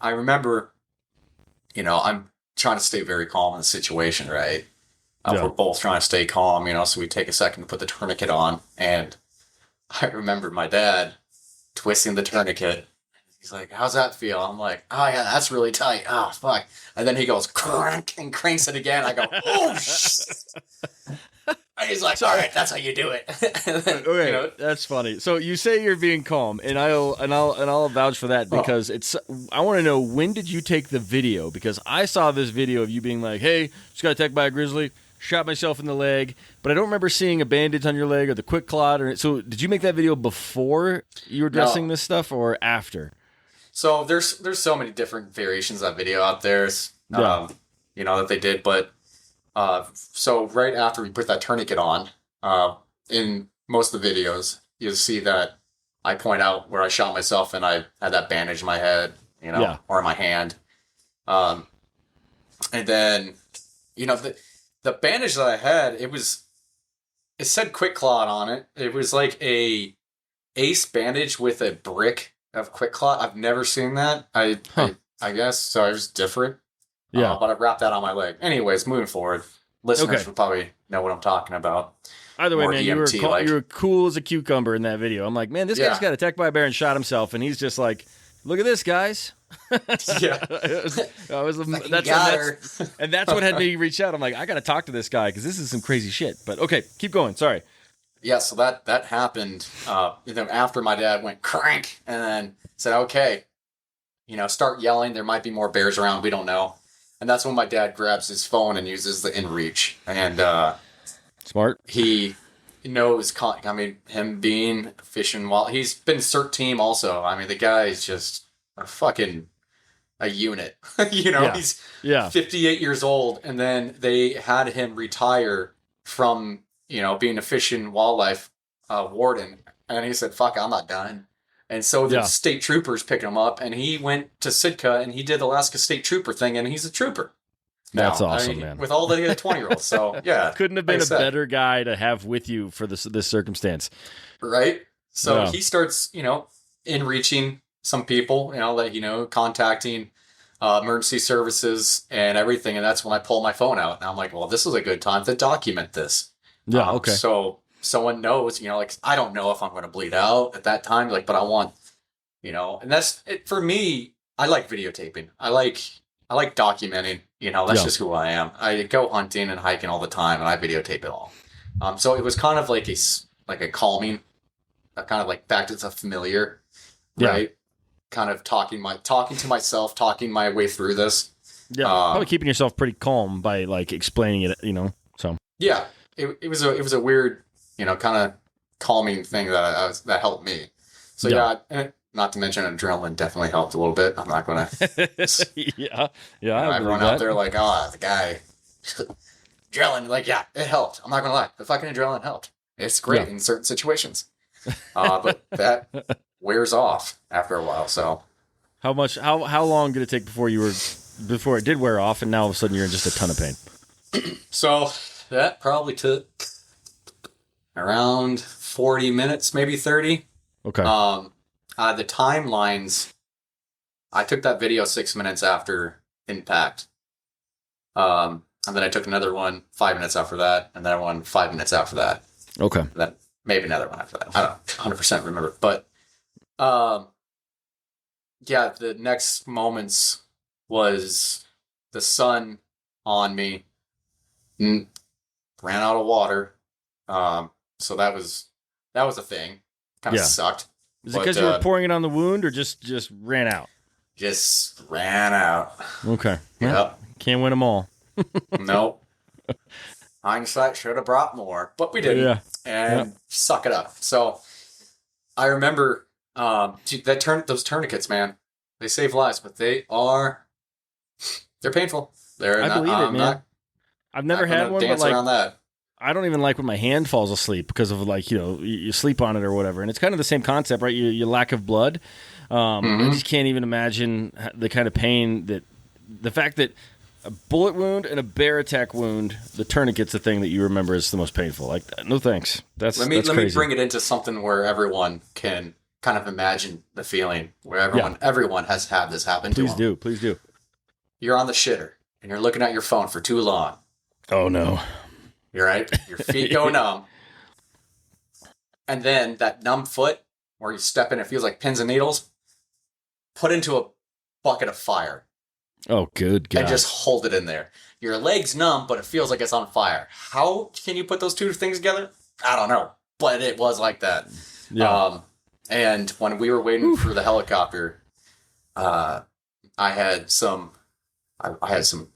Speaker 2: I remember, I'm trying to stay very calm in the situation, right? We're both trying to stay calm, so we take a second to put the tourniquet on, and I remember my dad twisting the tourniquet. He's like, how's that feel? I'm like, oh yeah, that's really tight. Oh, fuck. And then he goes, crank, and cranks it again. I go, oh, shit. And he's like, all right, that's how you do it. Then,
Speaker 1: okay, that's funny. So you say you're being calm, and I'll vouch for that because I want to know, when did you take the video? Because I saw this video of you being like, hey, just got attacked by a grizzly. shot myself in the leg, but I don't remember seeing a bandage on your leg or the quick clot. So did you make that video before you were dressing this stuff or after?
Speaker 2: So there's so many different variations of that video out there, that they did. But so right after we put that tourniquet on, in most of the videos, you'll see that I point out where I shot myself and I had that bandage in my head, or in my hand. And then, the bandage that I had, it said quick clot on it. It was like a ace bandage with a brick of quick clot. I've never seen that. I guess so. It was different. Yeah. But I wrapped that on my leg. Anyways, moving forward, listeners will probably know what I'm talking about.
Speaker 1: Either way, man, you were cool as a cucumber in that video. I'm like, man, this guy just got attacked by a bear and shot himself, and he's just like, look at this, guys.
Speaker 2: Yeah.
Speaker 1: And that's what had me reach out. I'm like, I got to talk to this guy because this is some crazy shit. But okay, keep going. Sorry.
Speaker 2: Yeah, so that happened after my dad went crank and then said, okay, start yelling. There might be more bears around. We don't know. And that's when my dad grabs his phone and uses the inReach. And
Speaker 1: smart.
Speaker 2: He knows, him being fishing while he's been CERT team also. I mean, the guy is just a unit. He's 58 years old. And then they had him retire from, being a fish and wildlife warden. And he said, fuck, I'm not done. And so the state troopers picked him up, and he went to Sitka, and he did the Alaska State Trooper thing, and he's a trooper.
Speaker 1: That's awesome, man.
Speaker 2: With all the 20-year-olds. So, yeah.
Speaker 1: Couldn't have been a better guy to have with you for this circumstance.
Speaker 2: Right? So he starts, in reaching some people, contacting emergency services and everything. And that's when I pull my phone out. And I'm like, well, this is a good time to document this.
Speaker 1: Yeah, okay.
Speaker 2: So someone knows, I don't know if I'm going to bleed out at that time, but I want, and that's it for me. I like videotaping. I like documenting, that's just who I am. I go hunting and hiking all the time and I videotape it all. So it was kind of like a calming, kind of like back to the familiar, right? Kind of talking to myself, talking my way through this.
Speaker 1: Yeah. Probably keeping yourself pretty calm by explaining it, so.
Speaker 2: Yeah. It was a weird, kind of calming thing that helped me. So and not to mention adrenaline definitely helped a little bit. I'm not going to.
Speaker 1: Yeah.
Speaker 2: Everyone out there the guy, adrenaline, it helped. I'm not going to lie. The fucking adrenaline helped. It's great in certain situations. But that wears off after a while. So
Speaker 1: how long did it take before it did wear off and now all of a sudden you're in just a ton of pain?
Speaker 2: So that probably took around 40 minutes, maybe 30.
Speaker 1: Okay.
Speaker 2: The timelines, I took that video 6 minutes after impact. And then I took another one 5 minutes after that, and then one 5 minutes after that.
Speaker 1: Okay.
Speaker 2: And then maybe another one after that. I don't 100% remember. But, the next moments was the sun on me. Ran out of water. So that was a thing. Kind of sucked.
Speaker 1: Is it because you were pouring it on the wound or just ran out?
Speaker 2: Just ran out.
Speaker 1: Okay. Yep. Can't win them all.
Speaker 2: Nope. Hindsight should have brought more, but we didn't.
Speaker 1: Yeah.
Speaker 2: And suck it up. So I remember those tourniquets, man. They save lives, but they're painful.
Speaker 1: I believe it, man. I've never had one,
Speaker 2: but around that.
Speaker 1: I don't even like when my hand falls asleep because of you sleep on it or whatever. And it's kind of the same concept, right? Your lack of blood. I just can't even imagine the kind of pain the fact that a bullet wound and a bear attack wound, the tourniquet's the thing that you remember is the most painful. Like, no thanks. Let me
Speaker 2: bring it into something where everyone can kind of imagine the feeling where everyone has had this happen to them.
Speaker 1: Please do.
Speaker 2: You're on the shitter and you're looking at your phone for too long.
Speaker 1: Oh no.
Speaker 2: You're right. Your feet go numb. And then that numb foot where you step in, it feels like pins and needles. Put into a bucket of fire.
Speaker 1: Oh, good God.
Speaker 2: And just hold it in there. Your leg's numb, but it feels like it's on fire. How can you put those two things together? I don't know. But it was like that. Yeah. And when we were waiting for the helicopter, I had some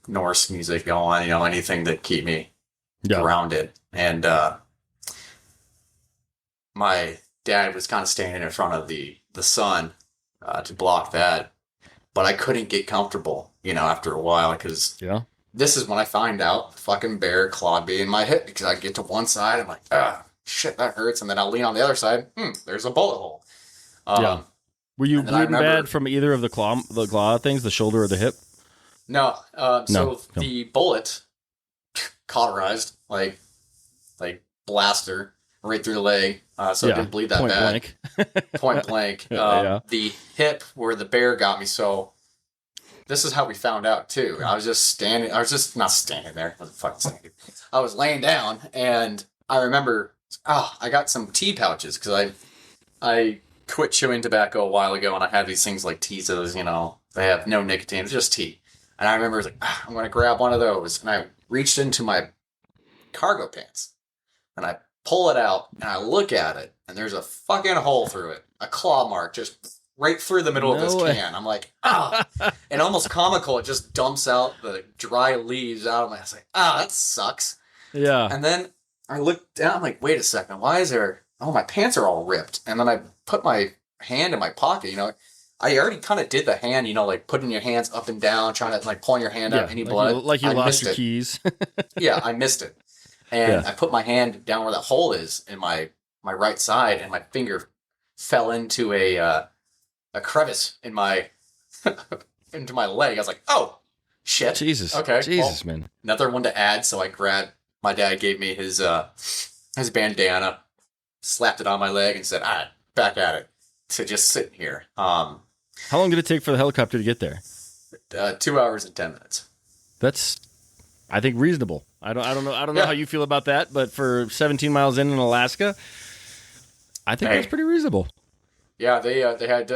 Speaker 2: Norse music going, anything to keep me grounded. And my dad was kind of standing in front of the sun to block that. But I couldn't get comfortable, after a while, because this is when I find out the fucking bear clawed me in my hip, because I get to one side, I'm like, shit, that hurts. And then I'll lean on the other side, there's a bullet hole.
Speaker 1: Were you bleeding bad from either of the claw things, the shoulder or the hip?
Speaker 2: No. So the bullet cauterized, like blaster, right through the leg. So it didn't bleed that bad. Point blank. The hip where the bear got me. So this is how we found out too. I was not standing there. I wasn't fucking standing. I was laying down, and I remember, I got some tea pouches, because I quit chewing tobacco a while ago, and I had these things like Tizos, they have no nicotine, it's just tea. And I remember, I'm going to grab one of those, and I reached into my cargo pants, and I pull it out, and I look at it, and there's a fucking hole through it, a claw mark, just right through the middle of this can. I'm like, and almost comical, it just dumps out the dry leaves out of my, I was like, that sucks.
Speaker 1: Yeah.
Speaker 2: And then I looked down, I'm like, wait a second, why is there, my pants are all ripped. And then I put my hand in my pocket, I already kind of did the hand, like putting your hands up and down, trying to like pulling your hand out, any blood.
Speaker 1: Like you lost your keys.
Speaker 2: Yeah, I missed it. And I put my hand down where that hole is in my right side, and my finger fell into a crevice in my into my leg. I was like, oh shit.
Speaker 1: Jesus.
Speaker 2: Okay.
Speaker 1: Jesus, man.
Speaker 2: Another one to add, so I grabbed, my dad gave me his bandana, slapped it on my leg, and said, all right, back at it. So just sitting here.
Speaker 1: How long did it take for the helicopter to get there?
Speaker 2: 2 hours and 10 minutes.
Speaker 1: That's, I think, reasonable. I don't know how you feel about that, but for 17 miles in Alaska, I think that's pretty reasonable. Yeah,
Speaker 2: they had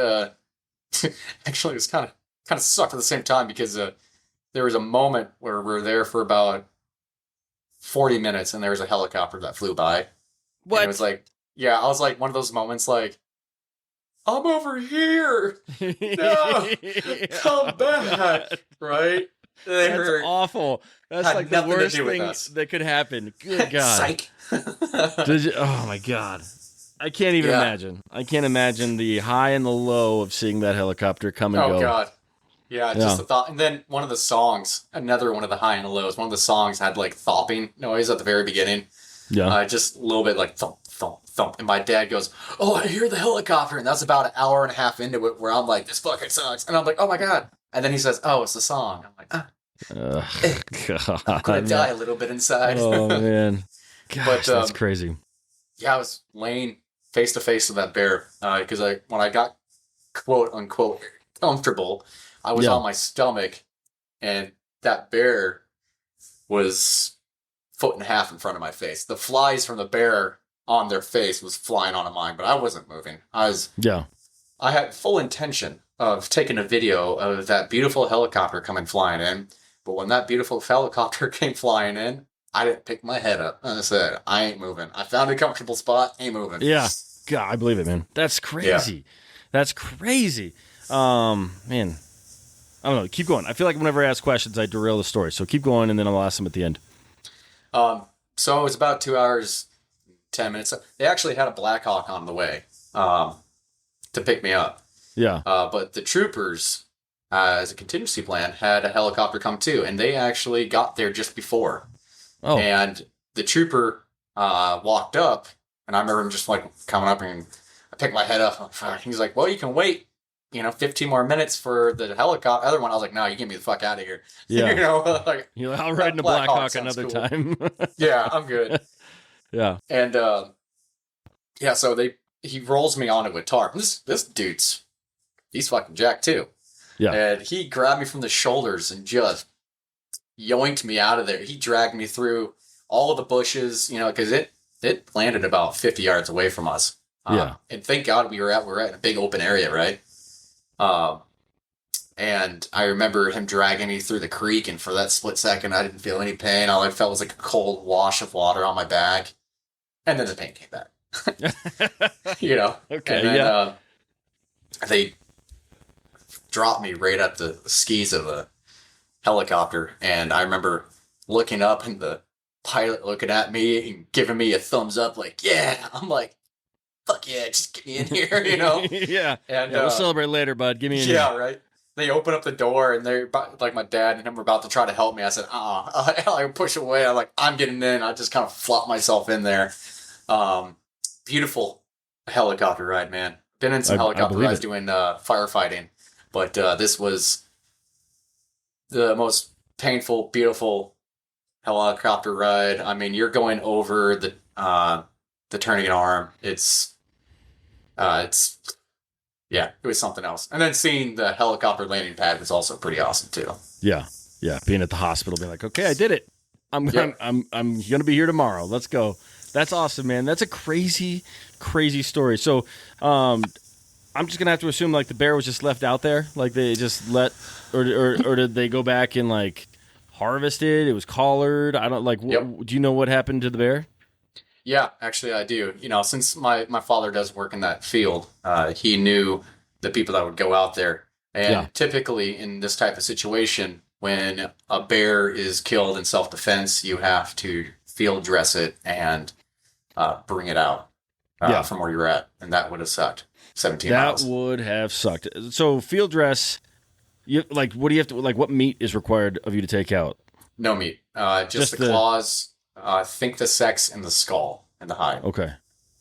Speaker 2: actually, it was kind of sucked at the same time, because there was a moment where we were there for about 40 minutes, and there was a helicopter that flew by. What? And it was like, I was like one of those moments, like, I'm over here. No, come back. Right?
Speaker 1: That's awful. That's like the worst thing that could happen. Good God.
Speaker 2: Psych.
Speaker 1: Oh my God. I can't even imagine. I can't imagine the high and the low of seeing that helicopter come and go.
Speaker 2: Oh God. Yeah, just the thought. And then one of the songs, another one of the high and the lows, one of the songs had like thopping noise at the very beginning. Yeah. Just a little bit like thump, thump, thump. And my dad goes, oh, I hear the helicopter. And that's about an hour and a half into it, where I'm like, this fucking sucks. And I'm like, oh my God. And then he says, oh, it's the song. I'm like, God. I'm going to die a little bit inside.
Speaker 1: Oh, man. Gosh, that's crazy.
Speaker 2: Yeah, I was laying face to face with that bear, because when I got quote unquote comfortable, I was on my stomach, and that bear was foot and a half in front of my face. The flies from the bear on their face was flying onto mine, but I wasn't moving. I had full intention of taking a video of that beautiful helicopter coming flying in, but when that beautiful helicopter came flying in, I didn't pick my head up. And I said, I ain't moving. I found a comfortable spot, ain't moving.
Speaker 1: Yeah. God, I believe it, man. That's crazy. Yeah. That's crazy. Man. I don't know. Keep going. I feel like whenever I ask questions, I derail the story. So keep going, and then I'll ask them at the end.
Speaker 2: So it was about 2 hours, 10 minutes. They actually had a Black Hawk on the way to pick me up. Yeah. But the troopers, as a contingency plan, had a helicopter come too, and they actually got there just before. Oh. And the trooper walked up, and I remember him just like coming up, and I picked my head up. He's like, well, you can wait, 15 more minutes for the helicopter. Other one, I was like, no, you get me the fuck out of here.
Speaker 1: Yeah. Like, I'll ride in a Black Hawk another time.
Speaker 2: Yeah, I'm good.
Speaker 1: Yeah.
Speaker 2: And so he rolls me onto a tarp. This he's fucking jacked too. Yeah. And he grabbed me from the shoulders and just yoinked me out of there. He dragged me through all of the bushes, because it landed about 50 yards away from us. And thank God we're at a big open area, right? And I remember him dragging me through the creek, and for that split second, I didn't feel any pain. All I felt was like a cold wash of water on my back. And then the pain came back. Okay. And then, they dropped me right at the skis of the helicopter, and I remember looking up, and the pilot looking at me and giving me a thumbs up, like, yeah. I'm like, fuck yeah, just get me in here, you know?
Speaker 1: Yeah. And we'll celebrate later, bud. Give me in here.
Speaker 2: Yeah, right. They open up the door, and they're like, my dad and him were about to try to help me. I said, I push away. I'm like, I'm getting in. I just kind of flop myself in there. Beautiful helicopter ride, man. Been in some helicopter rides doing firefighting, but this was the most painful, beautiful helicopter ride. I mean, you're going over the turning arm. It's yeah, it was something else. And then seeing the helicopter landing pad was also pretty awesome too.
Speaker 1: Yeah, yeah. Being at the hospital, being like, okay, I did it. I'm gonna be here tomorrow. Let's go. That's awesome, man. That's a crazy, crazy story. So, I'm just gonna have to assume like the bear was just left out there, like they just let, or did they go back and like harvest it? It was collared. I don't like. Do you know what happened to the bear?
Speaker 2: Yeah, actually I do. You know, since my father does work in that field, he knew the people that would go out there. And typically in this type of situation, when a bear is killed in self-defense, you have to field dress it and bring it out from where you're at. And that would have sucked. 17 miles.
Speaker 1: That would have sucked. So field dress, what do you have to, like what meat is required of you to take out?
Speaker 2: No meat. Just the claws. I think the sex and the skull and the hide.
Speaker 1: Okay.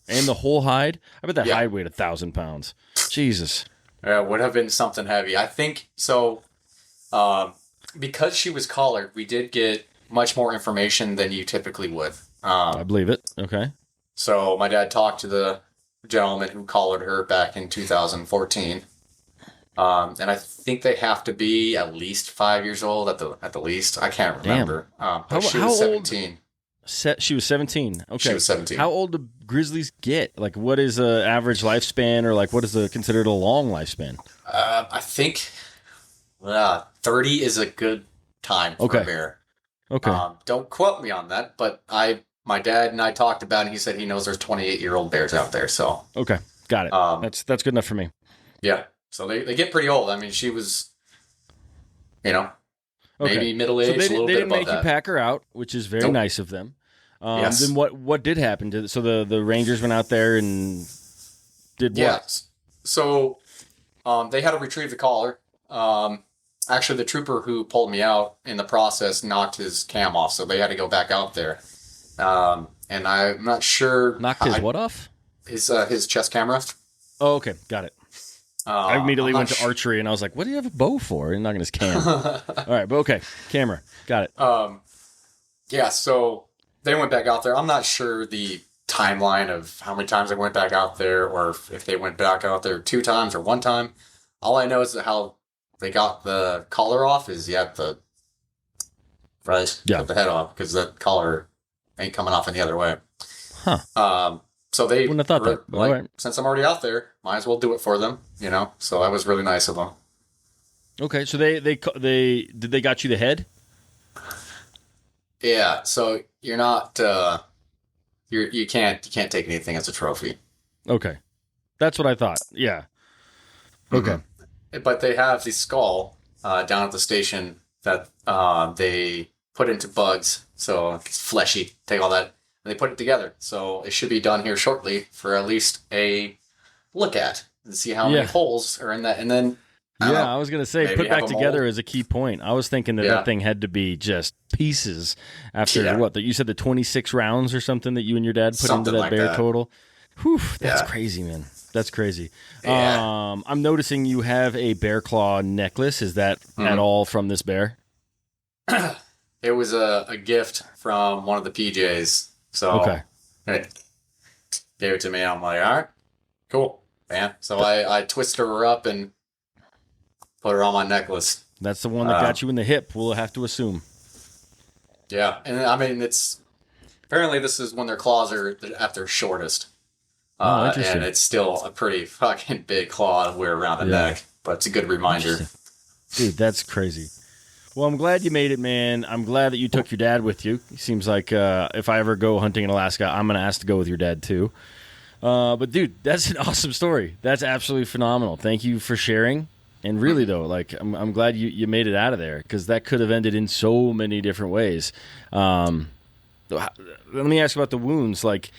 Speaker 1: And the whole hide? I bet that hide weighed 1,000 pounds. Jesus.
Speaker 2: Would have been something heavy. I think so. Because she was collared, we did get much more information than you typically would.
Speaker 1: I believe it. Okay.
Speaker 2: So my dad talked to the gentleman who collared her back in 2014. And I think they have to be at least 5 years old at the least. I can't remember. But she was 17.
Speaker 1: Old? She was 17. Okay.
Speaker 2: She was 17.
Speaker 1: How old do grizzlies get? Like, what is an average lifespan, or like, what is considered a long lifespan?
Speaker 2: I think 30 is a good time for a bear.
Speaker 1: Okay.
Speaker 2: Don't quote me on that, but my dad and I talked about it, and he said he knows there's 28-year-old bears out there. So
Speaker 1: okay, got it. That's good enough for me.
Speaker 2: Yeah. So they get pretty old. I mean, she was, maybe middle-aged,
Speaker 1: so
Speaker 2: a little bit above that. They didn't make
Speaker 1: you pack her out, which is very nice of them. Yes. Then what did happen? So the rangers went out there and did what?
Speaker 2: Yeah. So they had to retrieve the collar. Actually, the trooper who pulled me out in the process knocked his cam off, so they had to go back out there. And I'm not sure...
Speaker 1: Knocked his what off?
Speaker 2: His chest camera.
Speaker 1: Oh, okay. Got it. I immediately went to archery, and I was like, what do you have a bow for? You're knocking his cam. All right, but okay. Camera. Got it.
Speaker 2: Yeah, so they went back out there. I'm not sure the timeline of how many times they went back out there, or if they went back out there 2 times or 1 time. All I know is that how they got the collar off is you have to cut the head off, because the collar ain't coming off any other way.
Speaker 1: Huh.
Speaker 2: So they
Speaker 1: wouldn't have thought that.
Speaker 2: Since I'm already out there, might as well do it for them, So that was really nice of them.
Speaker 1: Okay, so they got you the head?
Speaker 2: Yeah, so you're not you can't take anything as a trophy.
Speaker 1: Okay. That's what I thought. Yeah. Okay.
Speaker 2: Mm-hmm. But they have the skull down at the station that they put into bugs, so it's fleshy. Take all that, and they put it together. So it should be done here shortly for at least a look at and see how many holes are in that, and then.
Speaker 1: I was going to say, put back together is a key point. I was thinking that thing had to be just pieces after what? You said the 26 rounds or something that you and your dad put into that like bear total? Whew, that's crazy, man. That's crazy. Yeah. I'm noticing you have a bear claw necklace. Is that at all from this bear?
Speaker 2: It was a gift from one of the PJs. So hey, gave it to me. I'm like, all right, cool, man. So I twisted her up and put her on my necklace.
Speaker 1: That's the one that got you in the hip, we'll have to assume.
Speaker 2: Yeah, and I mean, apparently this is when their claws are at their shortest. And it's still a pretty fucking big claw to wear around the neck, but it's a good reminder.
Speaker 1: Dude, that's crazy. Well, I'm glad you made it, man. I'm glad that you took your dad with you. It seems like if I ever go hunting in Alaska, I'm going to ask to go with your dad too. But dude, that's an awesome story. That's absolutely phenomenal. Thank you for sharing. And really, though, like I'm glad you made it out of there, because that could have ended in so many different ways. let me ask about the wounds. Like,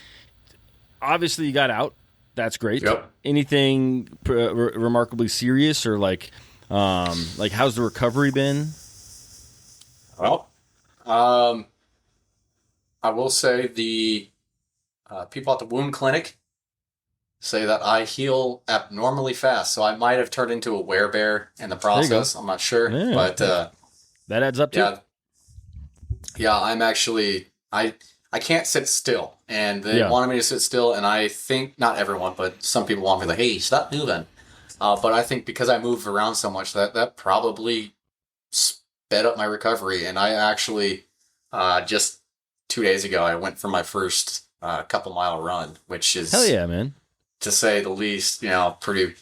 Speaker 1: obviously you got out. That's great.
Speaker 2: Yep.
Speaker 1: Anything remarkably serious, or like how's the recovery been?
Speaker 2: Well, I will say the people at the wound clinic say that I heal abnormally fast, so I might have turned into a werebear in the process. I'm not sure, but
Speaker 1: that adds up too.
Speaker 2: Yeah, I'm actually I can't sit still, and they wanted me to sit still, and I think not everyone, but some people want me like, hey, stop moving. But I think because I move around so much, that probably sped up my recovery, and I actually just 2 days ago I went for my first couple mile run, which is
Speaker 1: hell yeah, man,
Speaker 2: to say the least. Pretty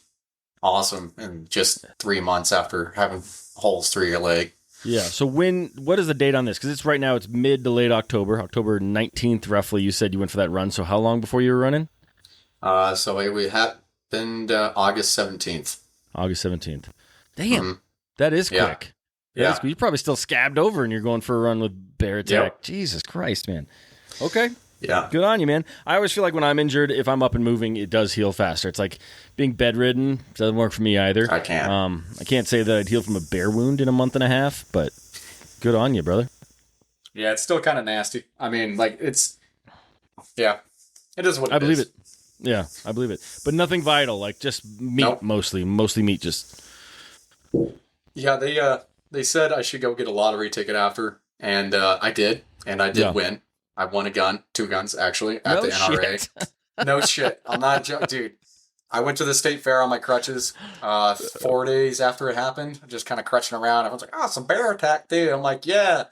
Speaker 2: awesome, in just 3 months after having holes through your leg.
Speaker 1: Yeah. So what is the date on this? Because it's right now, it's mid to late October, October 19th, roughly. You said you went for that run. So how long before you were running?
Speaker 2: So it happened August 17th.
Speaker 1: August 17th. Damn. That is quick.
Speaker 2: Yeah.
Speaker 1: You're probably still scabbed over and you're going for a run with bear attack. Yep. Jesus Christ, man. Okay.
Speaker 2: Yeah.
Speaker 1: Good on you, man. I always feel like when I'm injured, if I'm up and moving, it does heal faster. It's like being bedridden. Doesn't work for me either.
Speaker 2: I can't.
Speaker 1: I can't say that I'd heal from a bear wound in a month and a half, but good on you, brother.
Speaker 2: Yeah, it's still kind of nasty. I mean, like, it is what it is.
Speaker 1: I believe it. Yeah, I believe it. But nothing vital, like just meat mostly meat just.
Speaker 2: Yeah, they said I should go get a lottery ticket after, and I did, and I did win. I won a gun, 2 guns actually, at the NRA.
Speaker 1: Shit.
Speaker 2: No shit. I'm not joking, dude. I went to the state fair on my crutches 4 days after it happened, just kind of crutching around. Everyone's like, it's a bear attack, dude. I'm like, yeah.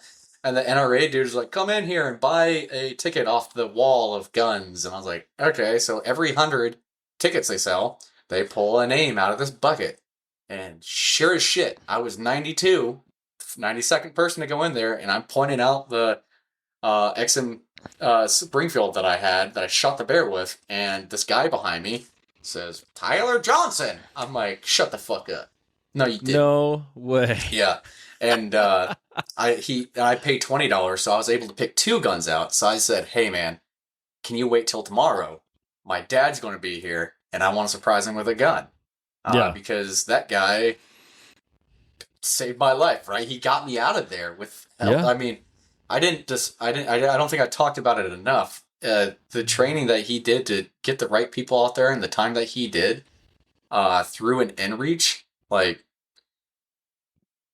Speaker 2: And the NRA dude was like, come in here and buy a ticket off the wall of guns. And I was like, okay. So every 100 tickets they sell, they pull a name out of this bucket. And sure as shit, I was 92nd person to go in there, and I'm pointing out the XM Springfield that I shot the bear with, and this guy behind me says, Tyler Johnson. I'm like, shut the fuck up. No, you didn't.
Speaker 1: No way.
Speaker 2: Yeah. And I paid $20, so I was able to pick 2 guns out. So I said, hey man, can you wait till tomorrow? My dad's going to be here, and I want to surprise him with a gun. Because that guy saved my life, right? He got me out of there with help. Yeah. I mean, I don't think I talked about it enough. The training that he did to get the right people out there and the time that he did through an in-reach, like.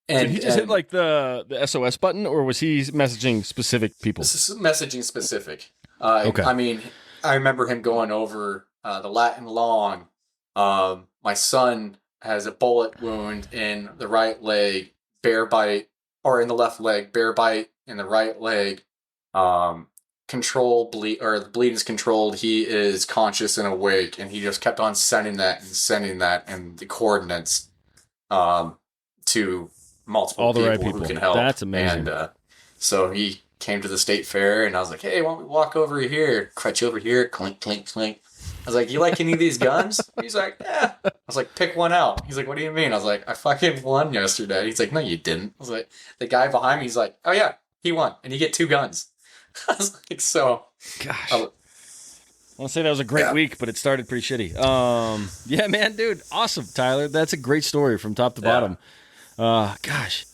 Speaker 1: Did he just hit like the SOS button, or was he messaging specific people?
Speaker 2: This is messaging specific.
Speaker 1: Okay.
Speaker 2: I mean, I remember him going over the Latin long. My son has a bullet wound in the right leg, bear bite, or in the left leg, bear bite in the right leg. Control bleed, or the bleed is controlled. He is conscious and awake, and he just kept on sending that and the coordinates to multiple
Speaker 1: all the
Speaker 2: people,
Speaker 1: right people
Speaker 2: who can help.
Speaker 1: That's amazing.
Speaker 2: And so he came to the state fair, and I was like, hey, why don't we walk over here? Crutch over here, clink, clink, clink. I was like, you like any of these guns? He's like, yeah. I was like, pick one out. He's like, what do you mean? I was like, I fucking won yesterday. He's like, no, you didn't. I was like, the guy behind me, he's like, oh yeah, he won. And you get 2 guns. I was like, so.
Speaker 1: Gosh. I want to say that was a great week, but it started pretty shitty. Yeah, man, dude. Awesome, Tyler. That's a great story from top to bottom. Gosh.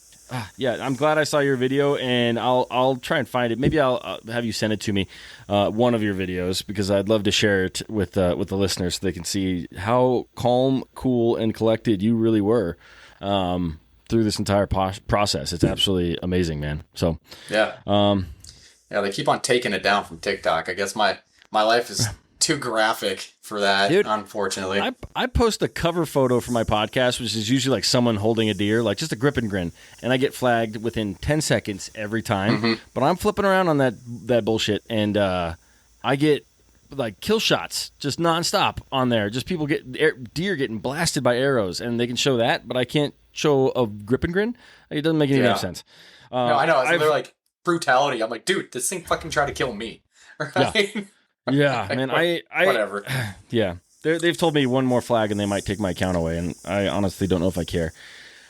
Speaker 1: Yeah, I'm glad I saw your video, and I'll try and find it. Maybe I'll have you send it to me, one of your videos, because I'd love to share it with the listeners so they can see how calm, cool, and collected you really were through this entire process. It's absolutely amazing, man. So
Speaker 2: yeah, they keep on taking it down from TikTok. I guess my life is too graphic for that, dude, unfortunately.
Speaker 1: I post a cover photo for my podcast, which is usually like someone holding a deer, like just a grip and grin, and I get flagged within 10 seconds every time. Mm-hmm. But I'm flipping around on that bullshit, and I get like kill shots just nonstop on there. Just people deer getting blasted by arrows, and they can show that, but I can't show a grip and grin. It doesn't make any sense.
Speaker 2: No, I know. They're like brutality. I'm like, dude, this thing fucking tried to kill me. Right?
Speaker 1: Yeah. Yeah, man. I
Speaker 2: whatever.
Speaker 1: Yeah, they've told me one more flag and they might take my account away, and I honestly don't know if I care.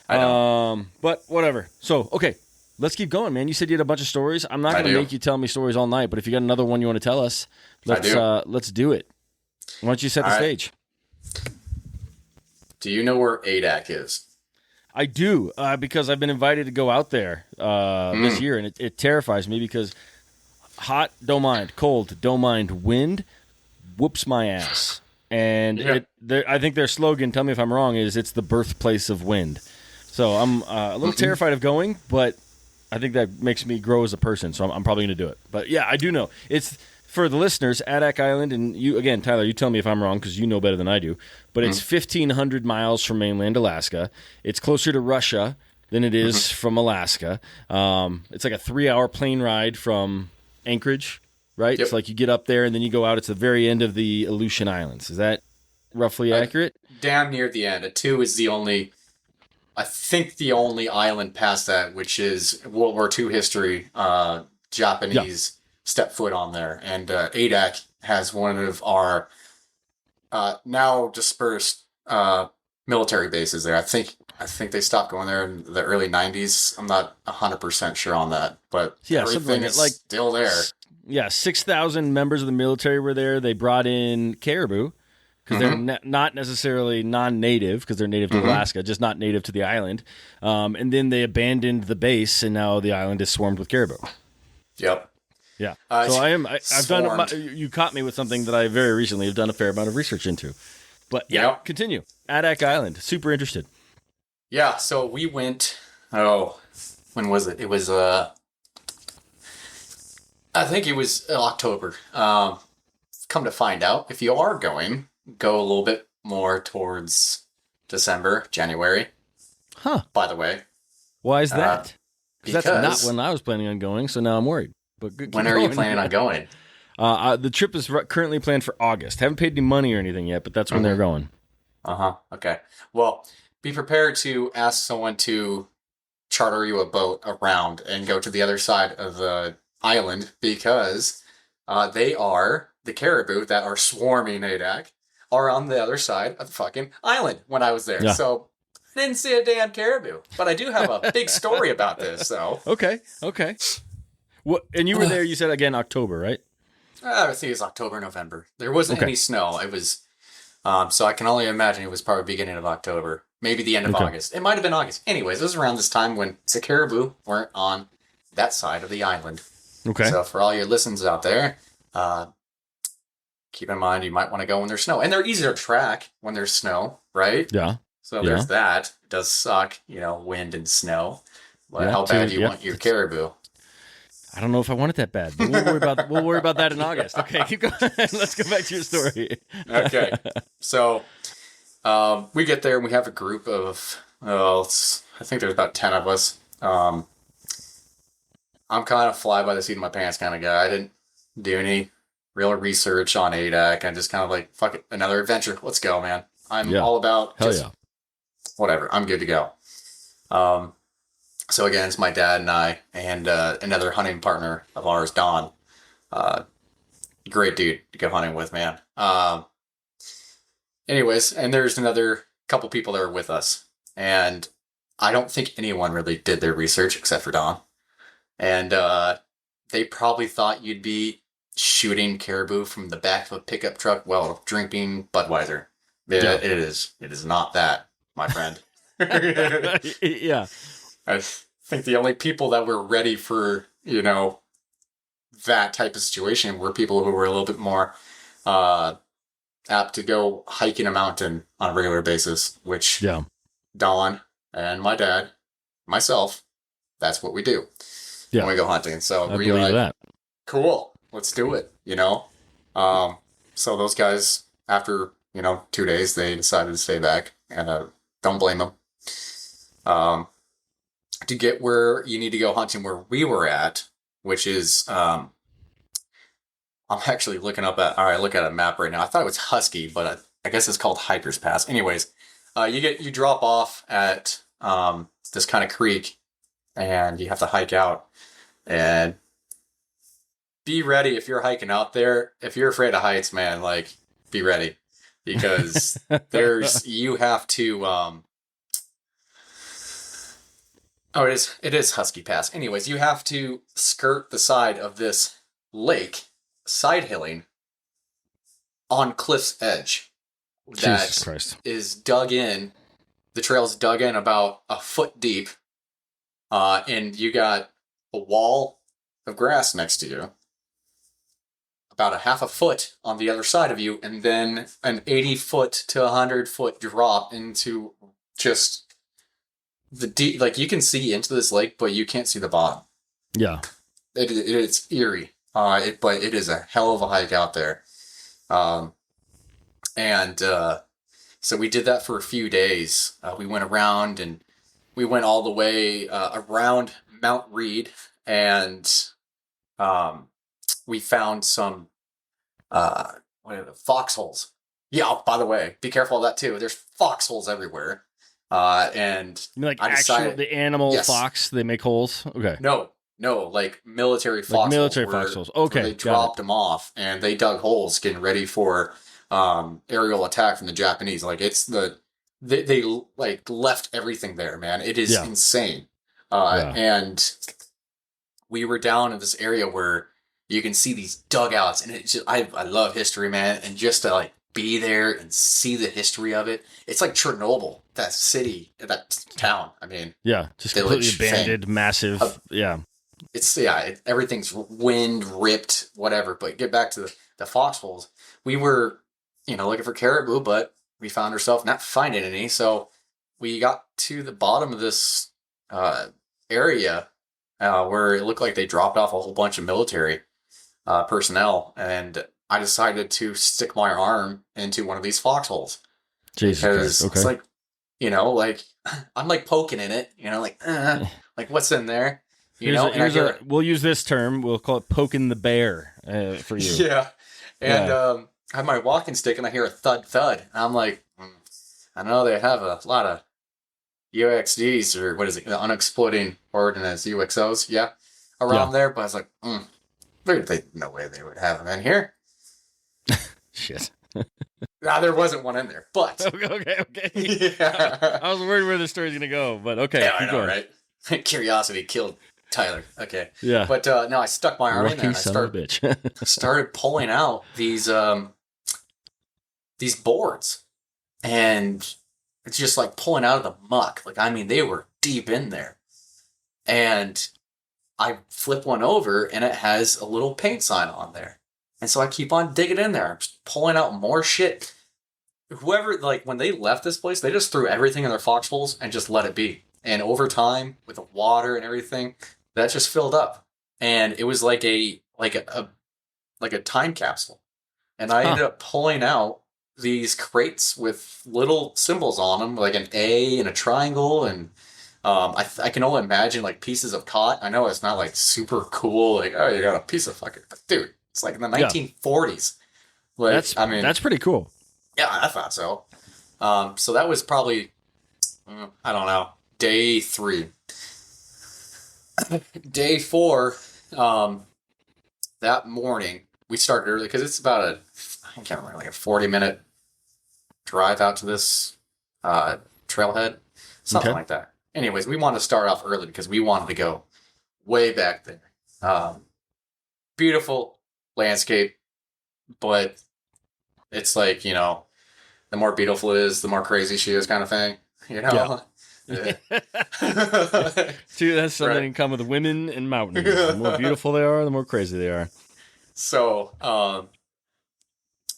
Speaker 2: I know.
Speaker 1: But whatever. So, okay, let's keep going, man. You said you had a bunch of stories. I'm not going to make you tell me stories all night, but if you got another one you want to tell us, let's do it. Why don't you set the stage?
Speaker 2: Do you know where Adak is?
Speaker 1: I do, because I've been invited to go out there this year, and it terrifies me because hot, don't mind. Cold, don't mind. Wind whoops my ass. And I think their slogan, tell me if I'm wrong, is it's the birthplace of wind. So I'm a little terrified of going, but I think that makes me grow as a person, so I'm probably going to do it. But yeah, I do know. It's, for the listeners, Adak Island, and you, again, Tyler, you tell me if I'm wrong because you know better than I do, but it's 1,500 miles from mainland Alaska. It's closer to Russia than it is from Alaska. It's like a 3-hour plane ride from Anchorage, right? Yep. It's like you get up there and then you go out. It's the very end of the Aleutian Islands. Is that roughly accurate?
Speaker 2: Damn near the end. 2 is the only island past that, which is World War II history, Japanese step foot on there. And Adak has one of our now dispersed military bases there. I think they stopped going there in the early 90s. I'm not 100% sure on that, but everything is still there.
Speaker 1: Yeah, 6,000 members of the military were there. They brought in caribou because they're not necessarily non-native because they're native to Alaska, just not native to the island. And then they abandoned the base, and now the island is swarmed with caribou.
Speaker 2: Yep.
Speaker 1: Yeah. So I've done. You caught me with something that I very recently have done a fair amount of research into. But continue. Adak Island. Super interested.
Speaker 2: Yeah. So we went. Oh, when was it? It was. I think it was October. Come to find out, if you are going, go a little bit more towards December, January.
Speaker 1: Huh.
Speaker 2: By the way.
Speaker 1: Why is that? Because that's not when I was planning on going. So now I'm worried. But
Speaker 2: when are you planning on going?
Speaker 1: The trip is currently planned for August. Haven't paid any money or anything yet, but that's when they're going.
Speaker 2: Okay. Well, be prepared to ask someone to charter you a boat around and go to the other side of the island because they are the caribou that are swarming Adak are on the other side of the fucking island when I was there. Yeah. So I didn't see a damn caribou, but I do have a big story about this. So
Speaker 1: okay. What? And you were there, you said, again, October, right?
Speaker 2: I think it was October, November. There wasn't any snow. It was, so I can only imagine it was probably beginning of October. Maybe the end of August. It might have been August. Anyways, it was around this time when the caribou weren't on that side of the island. Okay. So for all your listeners out there, keep in mind you might want to go when there's snow. And they're easier to track when there's snow, right?
Speaker 1: Yeah.
Speaker 2: So there's that. It does suck, wind and snow. But how bad do you want your caribou?
Speaker 1: I don't know if I want it that bad, but we'll worry about that in August. Okay, keep going. Let's go back to your story.
Speaker 2: Okay. So we get there and we have a group of, I think there's about 10 of us. I'm kind of fly by the seat of my pants kind of guy. I didn't do any real research on Adak. I'm just kind of like, fuck it, another adventure. Let's go, man. I'm all about whatever. I'm good to go. So again, it's my dad and I, and another hunting partner of ours, Don. Great dude to go hunting with, man. Anyways, and there's another couple people that are with us, and I don't think anyone really did their research except for Don. And they probably thought you'd be shooting caribou from the back of a pickup truck while drinking Budweiser. It is not that, my friend.
Speaker 1: Yeah.
Speaker 2: I think the only people that were ready for, that type of situation were people who were a little bit more apt to go hiking a mountain on a regular basis, which Don and my dad, myself, that's what we do when we go hunting. So we're like, that. Cool, let's do it, So those guys, after, 2 days, they decided to stay back, and don't blame them. To get where you need to go hunting where we were at, which is, I'm actually looking up I look at a map right now. I thought it was Husky, but I guess it's called Hiker's Pass. Anyways, you drop off at this kind of creek, and you have to hike out. And be ready if you're hiking out there. If you're afraid of heights, man, be ready, because you have to. Oh, it is Husky Pass. Anyways, you have to skirt the side of this lake, side hilling, on cliff's edge.
Speaker 1: Jesus Christ.
Speaker 2: Is dug in. The trail's dug in about a foot deep. And you got a wall of grass next to you, about a half a foot on the other side of you, and then an 80-foot to 100-foot drop into just the deep. Like, you can see into this lake, but you can't see the bottom.
Speaker 1: Yeah.
Speaker 2: It's eerie. But it is a hell of a hike out there. So we did that for a few days. We went around and we went all the way around Mount Reed, and we found some foxholes. Yeah, oh, by the way, be careful of that too. There's foxholes everywhere. And
Speaker 1: you mean like the animal fox, they make holes? Okay.
Speaker 2: No, like military foxholes. Like
Speaker 1: military foxholes. Okay.
Speaker 2: They dropped them off and they dug holes getting ready for aerial attack from the Japanese. Like, it's they like left everything there, man. It is insane. And we were down in this area where you can see these dugouts, and it just, I love history, man. And just to like be there and see the history of it, it's like Chernobyl, that city, that town. I mean,
Speaker 1: just completely abandoned, massive.
Speaker 2: Everything's wind ripped, whatever. But get back to the foxholes. We were, looking for caribou, but we found ourselves not finding any. So we got to the bottom of this area where it looked like they dropped off a whole bunch of military personnel, and I decided to stick my arm into one of these foxholes.
Speaker 1: Jesus Christ. Okay.
Speaker 2: It's like, like I'm like poking in it, like what's in there,
Speaker 1: we'll use this term. We'll call it poking the bear for you.
Speaker 2: Yeah. And I have my walking stick and I hear a thud. And I'm like, I know they have a lot of UXDs, or what is it? The unexploding ordnance, UXOs. Around there. But I was like, no way they would have them in here.
Speaker 1: Shit.
Speaker 2: Nah, there wasn't one in there, but.
Speaker 1: Okay. Yeah. I was worried where the story's going to go, but okay.
Speaker 2: Yeah, I know, going. Right? Curiosity killed Tyler. Okay.
Speaker 1: Yeah.
Speaker 2: But no, I stuck my arm in there and I started pulling out these boards, and it's just like pulling out of the muck. Like, I mean, they were deep in there, and I flip one over and it has a little paint sign on there. And so I keep on digging in there. I'm just pulling out more shit. Whoever, like, when they left this place, they just threw everything in their foxholes and just let it be. And over time, with the water and everything, that just filled up. And it was like a time capsule. And I ended up pulling out these crates with little symbols on them, like an A and a triangle, and I can only imagine like pieces of cot. I know it's not like super cool, like, oh, you got a piece of fucking, but dude, it's like in the 1940s. Like,
Speaker 1: that's pretty cool.
Speaker 2: Yeah, I thought so. So that was probably, I don't know, day 3. Day 4, that morning we started early because it's about I can't remember, like a 40-minute drive out to this trailhead, something like that. Anyways, we wanted to start off early because we wanted to go way back there. Beautiful landscape, but it's like, the more beautiful it is, the more crazy she is, kind of thing. Yeah.
Speaker 1: Dude, that's something in common with women and mountains. The more beautiful they are, the more crazy they are.
Speaker 2: So,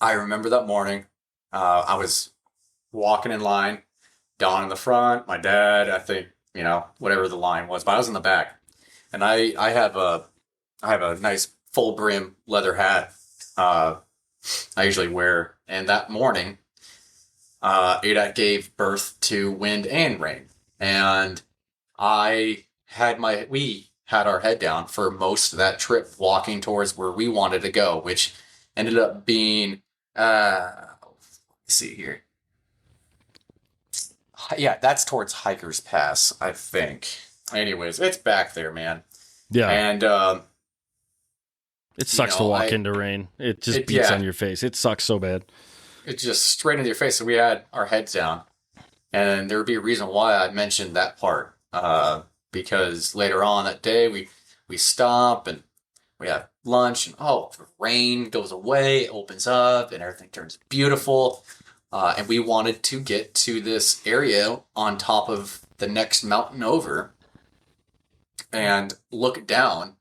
Speaker 2: I remember that morning, I was walking in line, Don in the front, my dad, I think, whatever the line was, but I was in the back. And I have a nice full brim leather hat I usually wear. And that morning, Adak gave birth to wind and rain. And we had our head down for most of that trip, walking towards where we wanted to go, which ended up being, let's see here. Yeah, that's towards Hiker's Pass, I think. Anyways, it's back there, man.
Speaker 1: Yeah.
Speaker 2: And
Speaker 1: it sucks to walk into rain. It just beats on your face. It sucks so bad.
Speaker 2: It's just straight into your face. So we had our heads down. And there would be a reason why I mentioned that part. because later on that day we stop and we have lunch, and the rain goes away, opens up, and everything turns beautiful. And we wanted to get to this area on top of the next mountain over and look down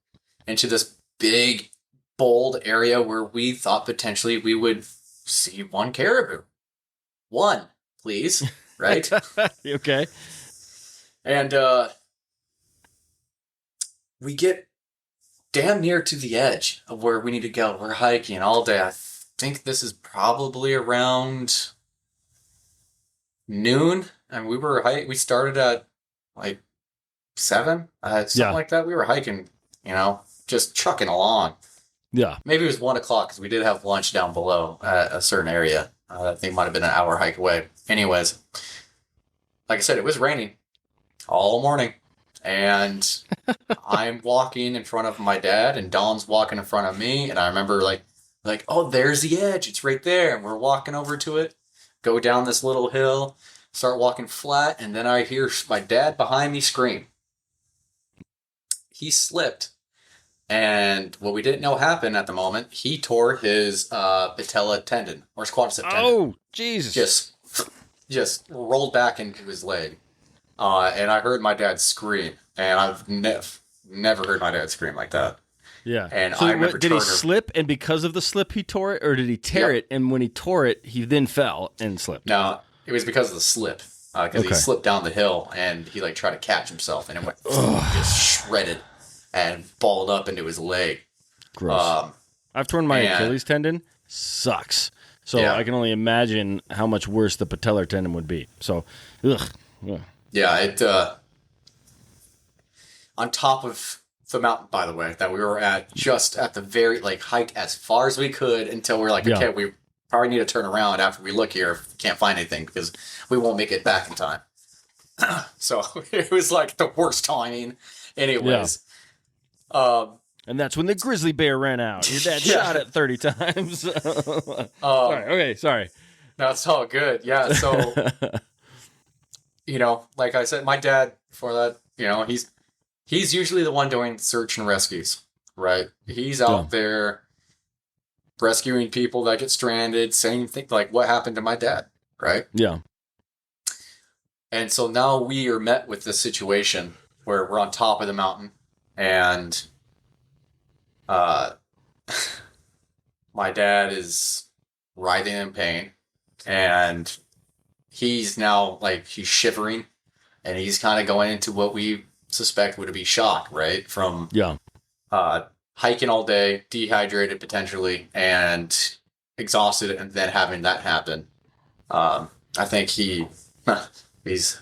Speaker 2: into this big, bold area where we thought potentially we would see one caribou. One, please. Right?
Speaker 1: Okay.
Speaker 2: And we get damn near to the edge of where we need to go. We're hiking all day. I think this is probably around noon. And we started at like 7, something like that. We were hiking, just trucking along.
Speaker 1: Yeah.
Speaker 2: Maybe it was 1 o'clock because we did have lunch down below at a certain area. I think it might have been an hour hike away. Anyways, like I said, it was raining all morning. And I'm walking in front of my dad, and Dawn's walking in front of me. And I remember like, oh, there's the edge. It's right there. And we're walking over to it, go down this little hill, start walking flat. And then I hear my dad behind me scream. He slipped. And what we didn't know happened at the moment, he tore his patella tendon or his quadricep tendon.
Speaker 1: Oh, Jesus.
Speaker 2: Just rolled back into his leg. And I heard my dad scream. And I've never heard my dad scream like that.
Speaker 1: Yeah.
Speaker 2: And
Speaker 1: so I remember did he slip, and because of the slip he tore it? Or did he tear it, and when he tore it, he then fell and slipped?
Speaker 2: No, it was because of the slip. Because he slipped down the hill, and he tried to catch himself, and it went just shredded and balled up into his leg.
Speaker 1: Gross. I've torn my Achilles tendon. Sucks. So I can only imagine how much worse the patellar tendon would be. So, ugh.
Speaker 2: Yeah, it on top of the mountain, by the way, that we were at, just at the very, hike as far as we could until we're okay, we probably need to turn around after we look here if we can't find anything because we won't make it back in time. So it was the worst timing. Anyways. Yeah.
Speaker 1: And that's when the grizzly bear ran out. Your dad shot it 30 times. Sorry.
Speaker 2: No, it's all good. Yeah, so, like I said, my dad, before that, he's usually the one doing search and rescues, right? He's out there rescuing people that get stranded, saying things like what happened to my dad, right?
Speaker 1: Yeah.
Speaker 2: And so now we are met with this situation where we're on top of the mountain, and my dad is writhing in pain, and he's now he's shivering, and he's kind of going into what we suspect would be shock, right? From hiking all day, dehydrated potentially, and exhausted, and then having that happen. I think he's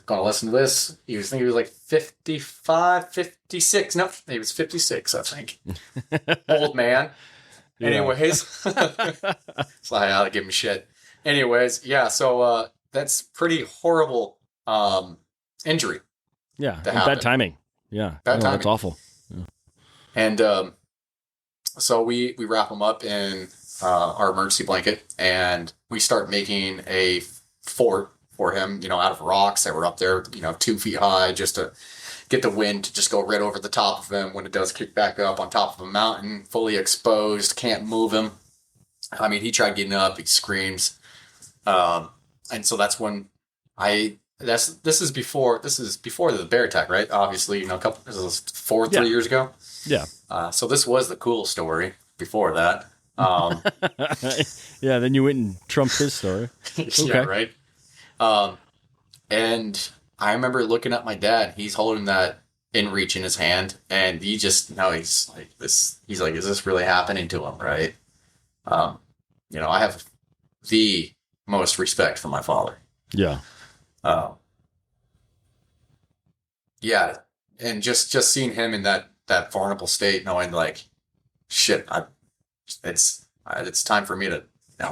Speaker 2: gonna listen to this. He was 55, 56. No, he was 56, I think. Old man. Yeah. Anyways. So I gotta give him shit. Anyways, yeah, so that's pretty horrible injury.
Speaker 1: Yeah, and bad timing. Yeah,
Speaker 2: bad timing.
Speaker 1: That's awful. Yeah.
Speaker 2: And so we wrap him up in our emergency blanket, and we start making a fort for him, out of rocks that were up there, 2 feet high, just to get the wind to just go right over the top of him when it does kick back up on top of a mountain, fully exposed, can't move him. I mean, he tried getting up, he screams. And so that's when this is before the bear attack, right? Obviously, this was 3 years ago.
Speaker 1: Yeah.
Speaker 2: So this was the cool story before that.
Speaker 1: Yeah, then you went and trumped his story. Okay.
Speaker 2: Yeah, right. And I remember looking at my dad. He's holding that inReach in his hand, and he just he's like this. He's like, "Is this really happening to him?" Right? I have the most respect for my father.
Speaker 1: Yeah.
Speaker 2: Yeah, and just seeing him in that vulnerable state, knowing shit, it's time for me to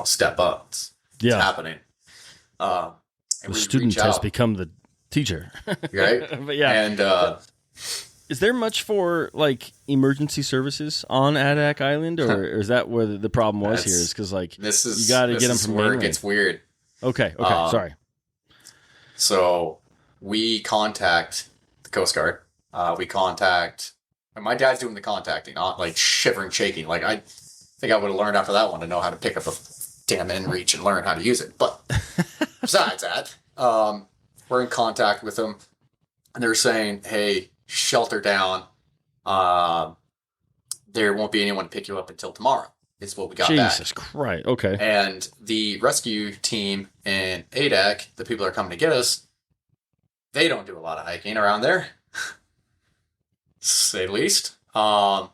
Speaker 2: step up. It's happening.
Speaker 1: The student has become the teacher.
Speaker 2: Right?
Speaker 1: But yeah.
Speaker 2: And
Speaker 1: is there much for emergency services on Adak Island, or is that where the problem was here? Is because you got to get them from
Speaker 2: where it gets weird.
Speaker 1: Okay. Sorry.
Speaker 2: So we contact the Coast Guard, We contact. And my dad's doing the contacting, not like shivering, shaking. Like I think I would have learned after that one to know how to pick up a damn inReach and learn how to use it. But besides that, we're in contact with them, and they're saying, "Hey, shelter down. There won't be anyone to pick you up until tomorrow." Is what we got back.
Speaker 1: Jesus Christ. Okay.
Speaker 2: And the rescue team in Adak, the people that are coming to get us, they don't do a lot of hiking around there, say the least.
Speaker 1: So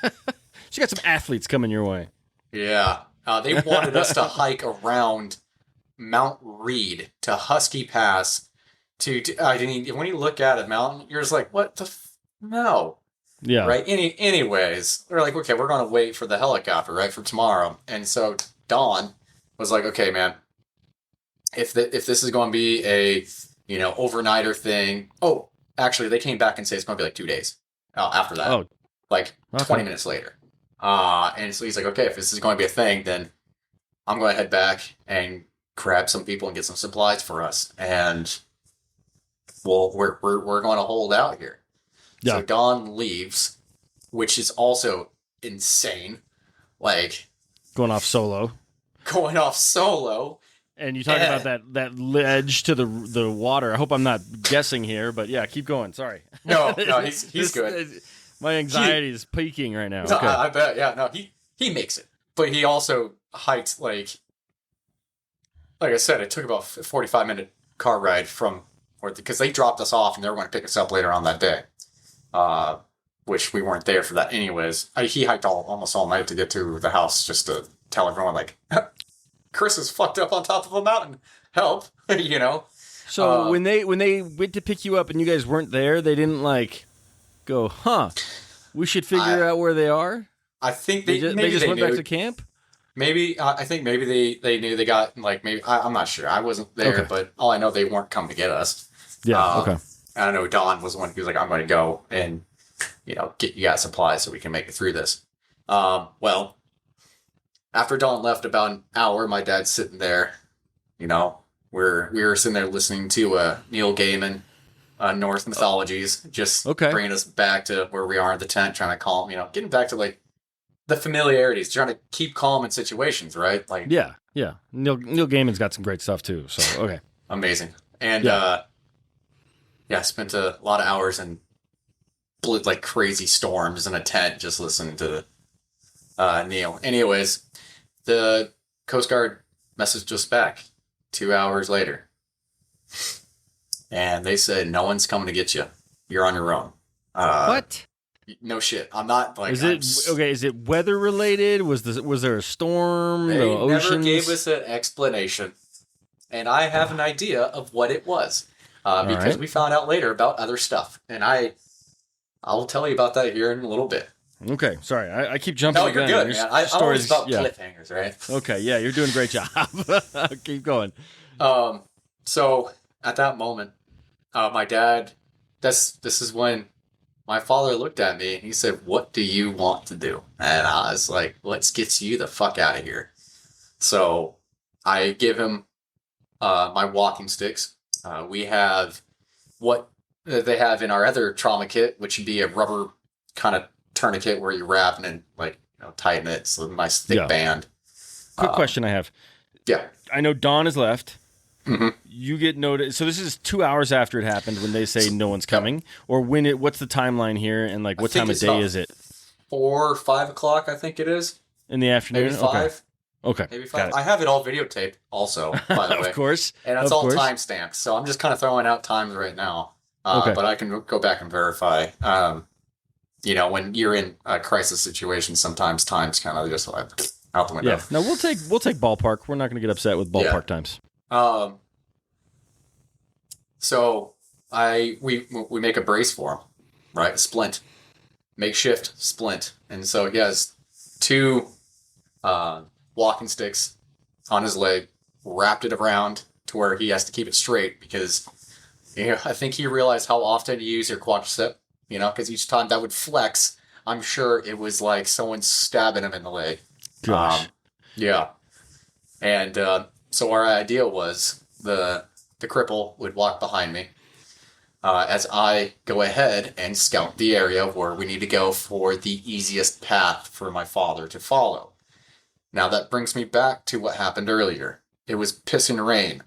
Speaker 1: you got some athletes coming your way.
Speaker 2: Yeah. They wanted us to hike around Mount Reed to Husky Pass. When you look at a mountain, you're just like, what the no.
Speaker 1: Yeah.
Speaker 2: Right. Anyways, they're like, okay, we're going to wait for the helicopter, right, for tomorrow. And so Don was like, okay, man, if this is going to be a, overnighter thing. Oh, actually, they came back and say it's going to be like 2 days after that. Oh, like 20 minutes later. And so he's like, okay, if this is going to be a thing, then I'm going to head back and grab some people and get some supplies for us. And we're going to hold out here. Yeah. So Don leaves, which is also insane. Like
Speaker 1: going off solo. And you talk about that ledge to the water. I hope I'm not guessing here, but yeah, keep going. Sorry.
Speaker 2: No, he's good.
Speaker 1: My anxiety is peaking right now.
Speaker 2: Okay. I bet. Yeah, no, he makes it, but he also hiked like I said, it took about a 45-minute car ride because they dropped us off and they were going to pick us up later on that day. Which we weren't there for that anyways. He hiked almost all night to get to the house just to tell everyone, like, Chris is fucked up on top of a mountain. Help,
Speaker 1: So when they went to pick you up and you guys weren't there, they didn't like go, we should figure out where they are?
Speaker 2: I think
Speaker 1: they just went back to camp?
Speaker 2: Maybe, I think maybe they knew they got, like, maybe, I'm not sure. I wasn't there, okay. But all I know, they weren't coming to get us.
Speaker 1: Yeah, okay.
Speaker 2: I know Don was the one who was like, I'm going to go and, get you guys supplies so we can make it through this. Well, after Don left about an hour, my dad's sitting there, we were sitting there listening to Neil Gaiman, Norse mythologies, just bringing us back to where we are in the tent, trying to calm, getting back to like the familiarities, trying to keep calm in situations, right? Like,
Speaker 1: yeah. Neil Gaiman's got some great stuff too. So, okay.
Speaker 2: Amazing. And, I spent a lot of hours in like crazy storms in a tent just listening to Neil. Anyways, the Coast Guard messaged us back 2 hours later. And they said, no one's coming to get you. You're on your own.
Speaker 1: What?
Speaker 2: No shit. I'm not like...
Speaker 1: Is it weather related? Was there a storm?
Speaker 2: They never gave us an explanation. And I have an idea of what it was. Because we found out later about other stuff. And I'll tell you about that here in a little bit.
Speaker 1: Okay, sorry. I keep jumping.
Speaker 2: No, you're good, man. I'm always about cliffhangers, right?
Speaker 1: Okay, yeah, you're doing a great job. Keep going.
Speaker 2: So at that moment, my dad, this is when my father looked at me and he said, "What do you want to do?" And I was like, "Let's get you the fuck out of here." So I give him my walking sticks. We have what they have in our other trauma kit, which would be a rubber kind of tourniquet where you wrap and then tighten it. So a nice thick band.
Speaker 1: Quick question I have.
Speaker 2: Yeah.
Speaker 1: I know Dawn is left.
Speaker 2: Mm-hmm.
Speaker 1: You get noticed. So this is 2 hours after it happened when they say no one's coming, or what's the timeline here, and like what time of day is it?
Speaker 2: 4 or 5 o'clock, I think it is.
Speaker 1: In the afternoon.
Speaker 2: Maybe 5.
Speaker 1: Okay.
Speaker 2: Maybe 5. I have it all videotaped also, by the way.
Speaker 1: Of course.
Speaker 2: And it's all timestamped. So I'm just kind of throwing out times right now. But I can go back and verify. When you're in a crisis situation, sometimes times kind of just like out the window.
Speaker 1: Yeah. No, we'll take ballpark. We're not going to get upset with ballpark times.
Speaker 2: So we make a brace for him, right? Splint, makeshift splint, and so he has 2 walking sticks on his leg, wrapped it around to where he has to keep it straight because I think he realized how often you use your quadricep, because each time that would flex, I'm sure it was like someone stabbing him in the leg.
Speaker 1: Gosh.
Speaker 2: Yeah. And so our idea was the cripple would walk behind me. as I go ahead and scout the area where we need to go for the easiest path for my father to follow. Now that brings me back to what happened earlier. It was pissing rain.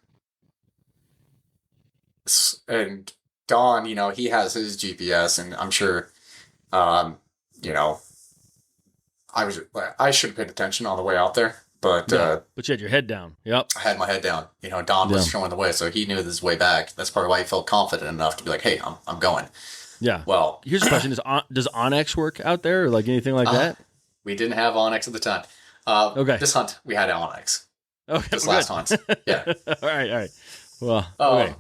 Speaker 2: And Don, he has his GPS, and I'm sure, I should have paid attention on the way out there. But
Speaker 1: you had your head down. Yep.
Speaker 2: I had my head down. Don was showing the way, so he knew this way back. That's probably why he felt confident enough to be like, "Hey, I'm going."
Speaker 1: Yeah.
Speaker 2: Well,
Speaker 1: here's a question: Does Onyx work out there, or like anything like that?
Speaker 2: We didn't have Onyx at the time.
Speaker 1: Okay.
Speaker 2: This hunt we had Onyx.
Speaker 1: Okay.
Speaker 2: This last hunt. Yeah.
Speaker 1: All right. Well. Okay.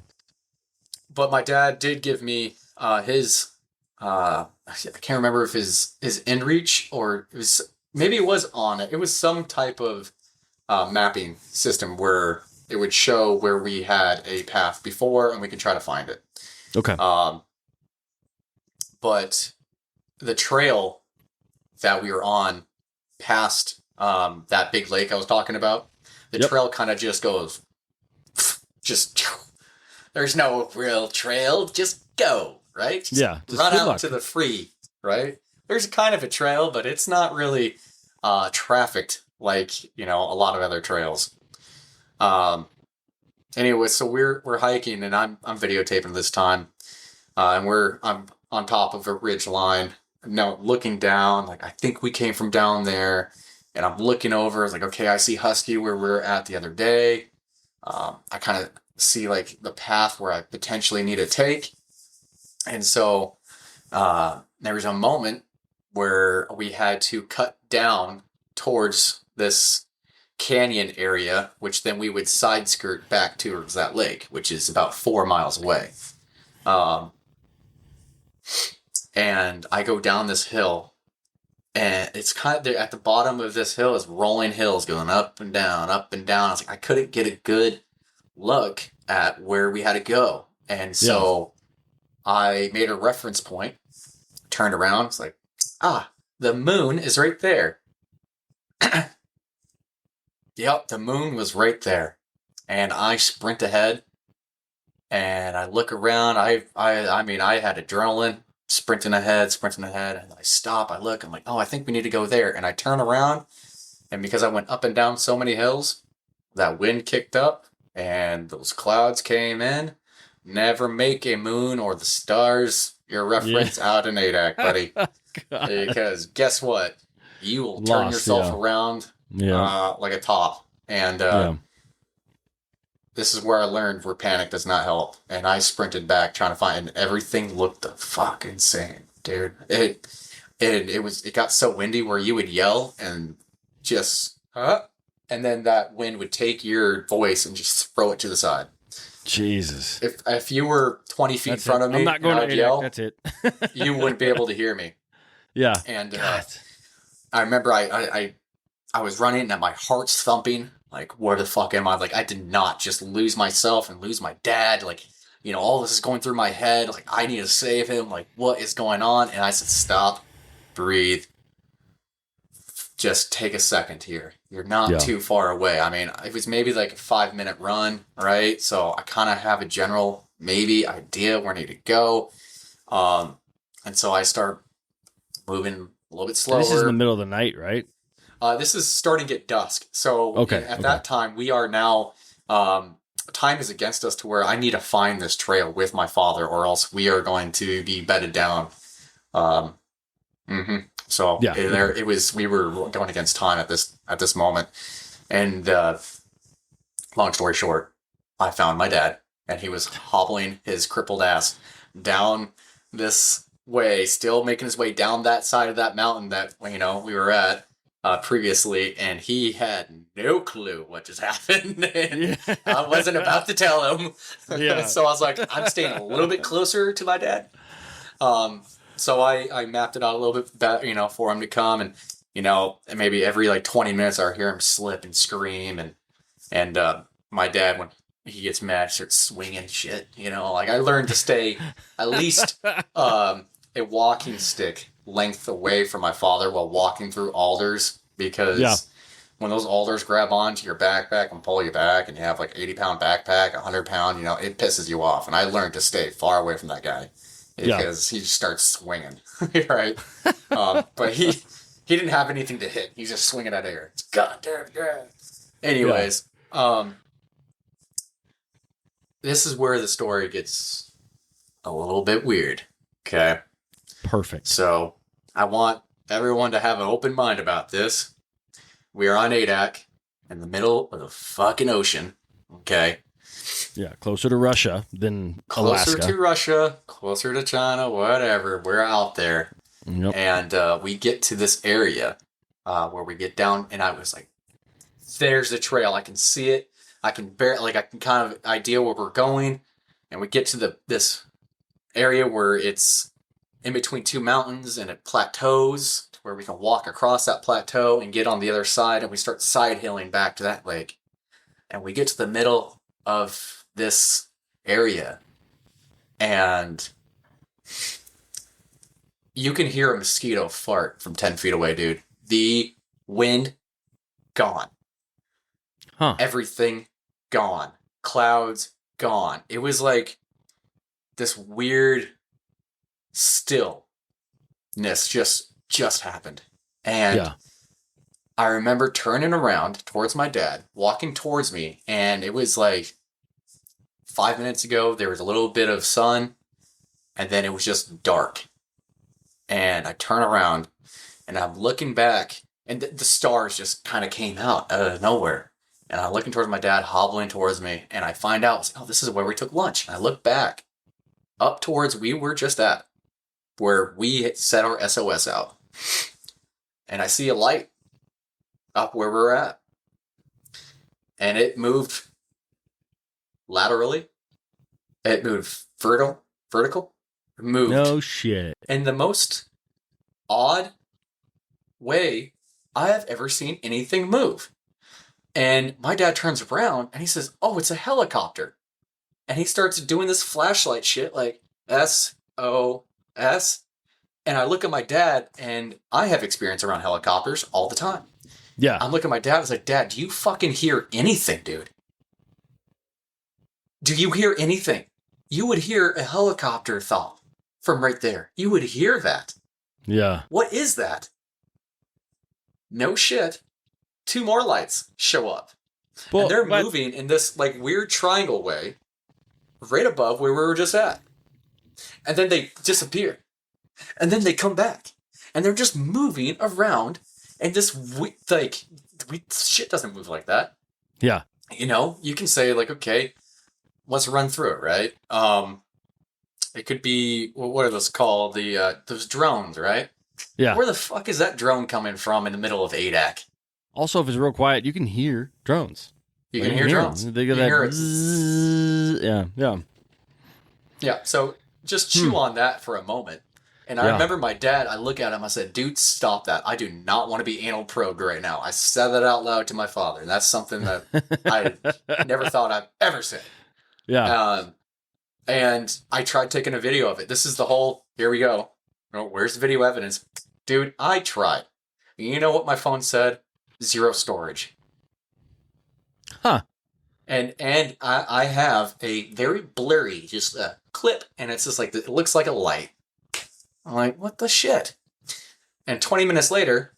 Speaker 2: But my dad did give me his. I can't remember if his inReach or maybe it was on it. It was some type of mapping system where it would show where we had a path before, and we could try to find it.
Speaker 1: Okay.
Speaker 2: But the trail that we were on past that big lake I was talking about, the trail kind of just goes, there's no real trail, just go, right? Just run out to the free, right? There's kind of a trail, but it's not really trafficked like, a lot of other trails. Anyway, so we're hiking, and I'm videotaping this time, and I'm on top of a ridge line. Now looking down, like I think we came from down there, and I'm looking over. It's like, okay, I see Husky where we were at the other day. I kind of see like the path where I potentially need to take, and so there was a moment where we had to cut down towards this canyon area, which then we would side skirt back towards that lake, which is about 4 miles away. And I go down this hill, and it's kind of at the bottom of this hill is rolling hills going up and down, up and down. I was like, I couldn't get a good look at where we had to go. And so I made a reference point, turned around, it's like, the moon is right there. Yep, the moon was right there. And I sprint ahead, and I look around. I had adrenaline, sprinting ahead, and I stop, I look, I'm like, I think we need to go there. And I turn around, and because I went up and down so many hills, that wind kicked up, and those clouds came in. Never make a moon or the stars your reference out in Adak, buddy. Because guess what? You will turn yourself around like a top. And this is where I learned where panic does not help. And I sprinted back trying to find, and everything looked the fuck insane, dude. It got so windy where you would yell and just, and then that wind would take your voice and just throw it to the side.
Speaker 1: Jesus.
Speaker 2: If you were 20 feet in front of me, I'm not going to yell,
Speaker 1: that's it.
Speaker 2: You wouldn't be able to hear me.
Speaker 1: Yeah.
Speaker 2: And I remember I was running and my heart's thumping. Like, where the fuck am I? Like, I did not just lose myself and lose my dad. Like, all this is going through my head. Like, I need to save him. Like, what is going on? And I said, stop, breathe. Just take a second here. You're not too far away. I mean, it was maybe like a 5-minute run, right? So I kind of have a general maybe idea where I need to go. And so I start moving a little bit slower.
Speaker 1: This is in the middle of the night, right?
Speaker 2: This is starting to get dusk. So at that time, we are now, time is against us to where I need to find this trail with my father, or else we are going to be bedded down. So it was, we were going against time at this moment. And long story short, I found my dad, and he was hobbling his crippled ass down this way, still making his way down that side of that mountain that, we were at previously, and he had no clue what just happened. And I wasn't about to tell him. So I was like, I'm staying a little bit closer to my dad. So I mapped it out a little bit better, for him to come, and maybe every like 20 minutes I hear him slip and scream, and my dad, when he gets mad, starts swinging shit. Like, I learned to stay at least a walking stick length away from my father while walking through alders, because when those alders grab onto your backpack and pull you back, and you have like 80-pound backpack, 100-pound, it pisses you off. And I learned to stay far away from that guy because he just starts swinging, right? But he didn't have anything to hit. He's just swinging at air. It's goddamn good. Anyways, this is where the story gets a little bit weird. Okay.
Speaker 1: Perfect.
Speaker 2: So I want everyone to have an open mind about this. We are on Adak in the middle of the fucking ocean. Okay.
Speaker 1: Yeah, closer to Russia than Alaska.
Speaker 2: Closer to Russia, closer to China, whatever. We're out there.
Speaker 1: Yep.
Speaker 2: And we get to this area where we get down, and I was like, there's the trail. I can see it. I can kind of idea where we're going. And we get to this area where it's in between two mountains and it plateaus to where we can walk across that plateau and get on the other side, and we start side hilling back to that lake. And we get to the middle of this area, and you can hear a mosquito fart from 10 feet away, dude. The wind, gone. Everything, gone. Clouds, gone. It was like this weird stillness just happened. And I remember turning around towards my dad, walking towards me, and it was like 5 minutes ago, there was a little bit of sun, and then it was just dark. And I turn around, and I'm looking back, and the stars just kind of came out of nowhere. And I'm looking towards my dad, hobbling towards me, and I find out, oh, this is where we took lunch. And I look back, up towards we were just at, where we set our SOS out. And I see a light up where we're at. And it moved laterally. It moved vertical. It moved.
Speaker 1: No shit.
Speaker 2: In the most odd way I have ever seen anything move. And my dad turns around and he says, oh, it's a helicopter. And he starts doing this flashlight shit like SOS. And I look at my dad, and I have experience around helicopters all the time.
Speaker 1: Yeah.
Speaker 2: I'm looking at my dad. I was like, Dad, do you fucking hear anything, dude? Do you hear anything? You would hear a helicopter thought from right there. You would hear that.
Speaker 1: Yeah.
Speaker 2: What is that? No shit. 2 more lights show up. Well, and they're moving in this like weird triangle way right above where we were just at. And then they disappear. And then they come back. And they're just moving around. And this, shit doesn't move like that.
Speaker 1: Yeah.
Speaker 2: You can say, like, okay, let's run through it, right? It could be, what are those called? Those drones, right?
Speaker 1: Yeah.
Speaker 2: Where the fuck is that drone coming from in the middle of Adak?
Speaker 1: Also, if it's real quiet, you can hear drones.
Speaker 2: You can hear drones.
Speaker 1: They get that. Zzz, yeah.
Speaker 2: Yeah, so just chew on that for a moment. And I remember my dad, I look at him, I said, dude, stop that. I do not want to be anal probed right now. I said that out loud to my father. And that's something that I never thought I'd ever say.
Speaker 1: Yeah.
Speaker 2: And I tried taking a video of it. This is the whole, here we go. Where's the video evidence? Dude, I tried. You know what my phone said? 0 storage.
Speaker 1: Huh.
Speaker 2: And I have a very blurry, just a clip, and it's just like, it looks like a light. I'm like, what the shit? And 20 minutes later,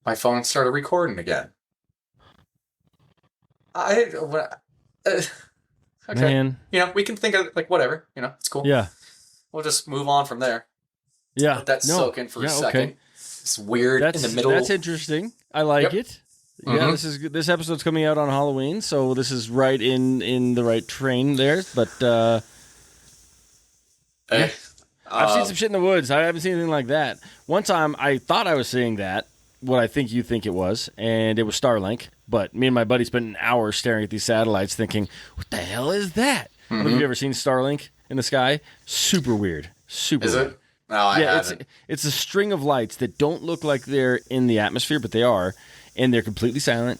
Speaker 2: my phone started recording again. Okay.
Speaker 1: Man.
Speaker 2: We can think of, like, whatever. It's cool.
Speaker 1: Yeah.
Speaker 2: We'll just move on from there.
Speaker 1: Yeah.
Speaker 2: Let that soak in for a second. Okay. It's weird in the middle.
Speaker 1: That's interesting. I like it. Yeah, this episode's coming out on Halloween, so this is right in the right train there. But I've seen some shit in the woods. I haven't seen anything like that. One time, I thought I was seeing that, what I think you think it was, and it was Starlink. But me and my buddy spent an hour staring at these satellites thinking, what the hell is that? Have you ever seen Starlink in the sky? Super weird. Super weird. Is it?
Speaker 2: No, I haven't.
Speaker 1: It's a string of lights that don't look like they're in the atmosphere, but they are. And they're completely silent.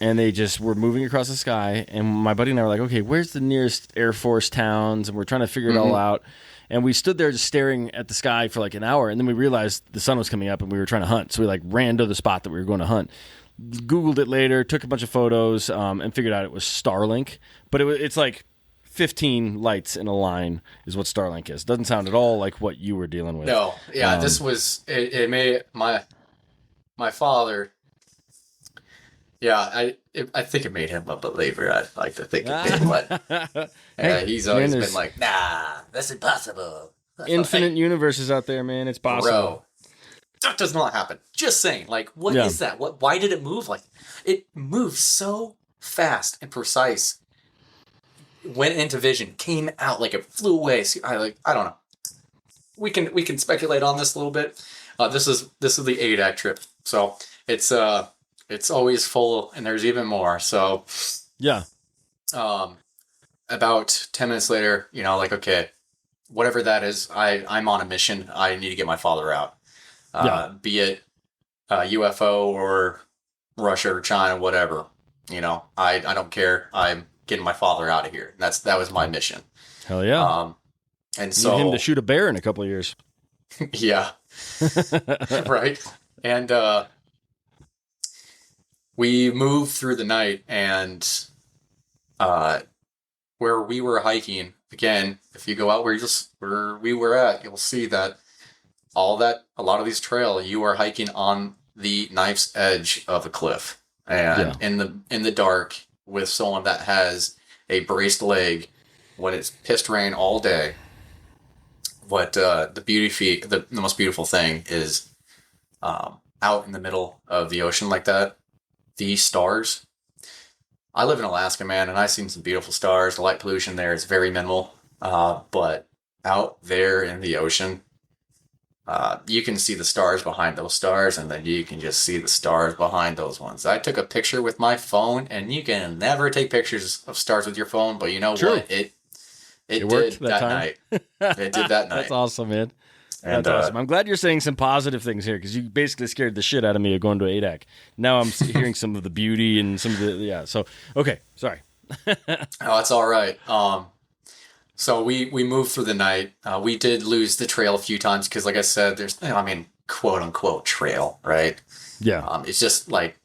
Speaker 1: And they just were moving across the sky. And my buddy and I were like, okay, where's the nearest Air Force towns? And we're trying to figure it all out. And we stood there just staring at the sky for like an hour. And then we realized the sun was coming up and we were trying to hunt. So we like ran to the spot that we were going to hunt. Googled it later, took a bunch of photos, and figured out it was Starlink. But it's like 15 lights in a line is what Starlink is. Doesn't sound at all like what you were dealing with.
Speaker 2: No, yeah, this was it made my father. Yeah, I think it made him a believer. I'd like to think it did, but he's always been like, nah, that's impossible.
Speaker 1: Infinite universes out there, man. It's possible.
Speaker 2: Bro, that does not happen. Just saying, like, what is that? Why did it move? Like, it moved so fast and precise. Went into vision, came out like it flew away. I don't know. We can speculate on this a little bit. This is the Adak trip, so it's always full, and there's even more. So
Speaker 1: yeah.
Speaker 2: About 10 minutes later, like, okay, whatever that is, I'm on a mission. I need to get my father out. Be it UFO or Russia or China, whatever. I don't care. I'm getting my father out of here. That was my mission.
Speaker 1: Hell yeah.
Speaker 2: And so
Speaker 1: need him to shoot a bear in a couple of years.
Speaker 2: Yeah. Right. And we moved through the night, and where we were hiking, again, if you go out where we were at, you'll see that a lot of these trail, you are hiking on the knife's edge of a cliff, and in the dark with someone that has a braced leg when it's pissed rain all day. What the most beautiful thing is out in the middle of the ocean like that, these stars. I live in Alaska, man, and I've seen some beautiful stars. The light pollution there is very minimal, but out there in the ocean, you can see the stars behind those stars, and then you can just see the stars behind those ones. I took a picture with my phone, and you can never take pictures of stars with your phone, but you know what? It did that night. It did that night.
Speaker 1: That's awesome, man. That's awesome. I'm glad you're saying some positive things here, because you basically scared the shit out of me of going to Adak. Now I'm hearing some of the beauty and some of the So okay, sorry.
Speaker 2: Oh, it's all right. So we moved through the night. We did lose the trail a few times because, like I said, there's quote unquote trail, right?
Speaker 1: Yeah.
Speaker 2: It's just like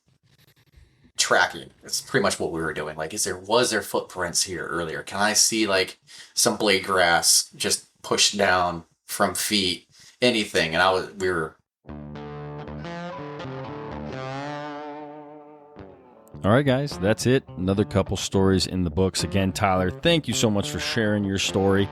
Speaker 2: tracking. It's pretty much what we were doing. Like, was there footprints here earlier? Can I see like some blade grass just pushed down from feet? Anything? And we were.
Speaker 1: All right, guys, that's it. Another couple stories in the books. Again, Tyler, thank you so much for sharing your story.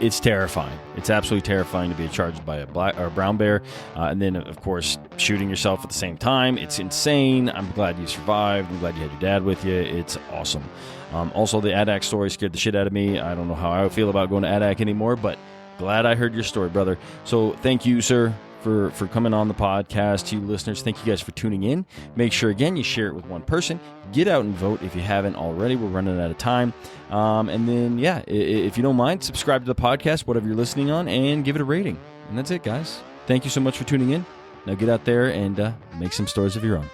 Speaker 1: It's terrifying. It's absolutely terrifying to be charged by a black or brown bear, and then, of course, shooting yourself at the same time. It's insane. I'm glad you survived. I'm glad you had your dad with you. It's awesome. Also, the Adak story scared the shit out of me. I don't know how I feel about going to Adak anymore, but glad I heard your story, brother. So thank you, sir, for coming on the podcast. To you listeners, thank you guys for tuning in. Make sure, again, you share it with one person. Get out and vote if you haven't already. We're running out of time. And then, if you don't mind, subscribe to the podcast, whatever you're listening on, and give it a rating. And that's it, guys. Thank you so much for tuning in. Now get out there and make some stories of your own.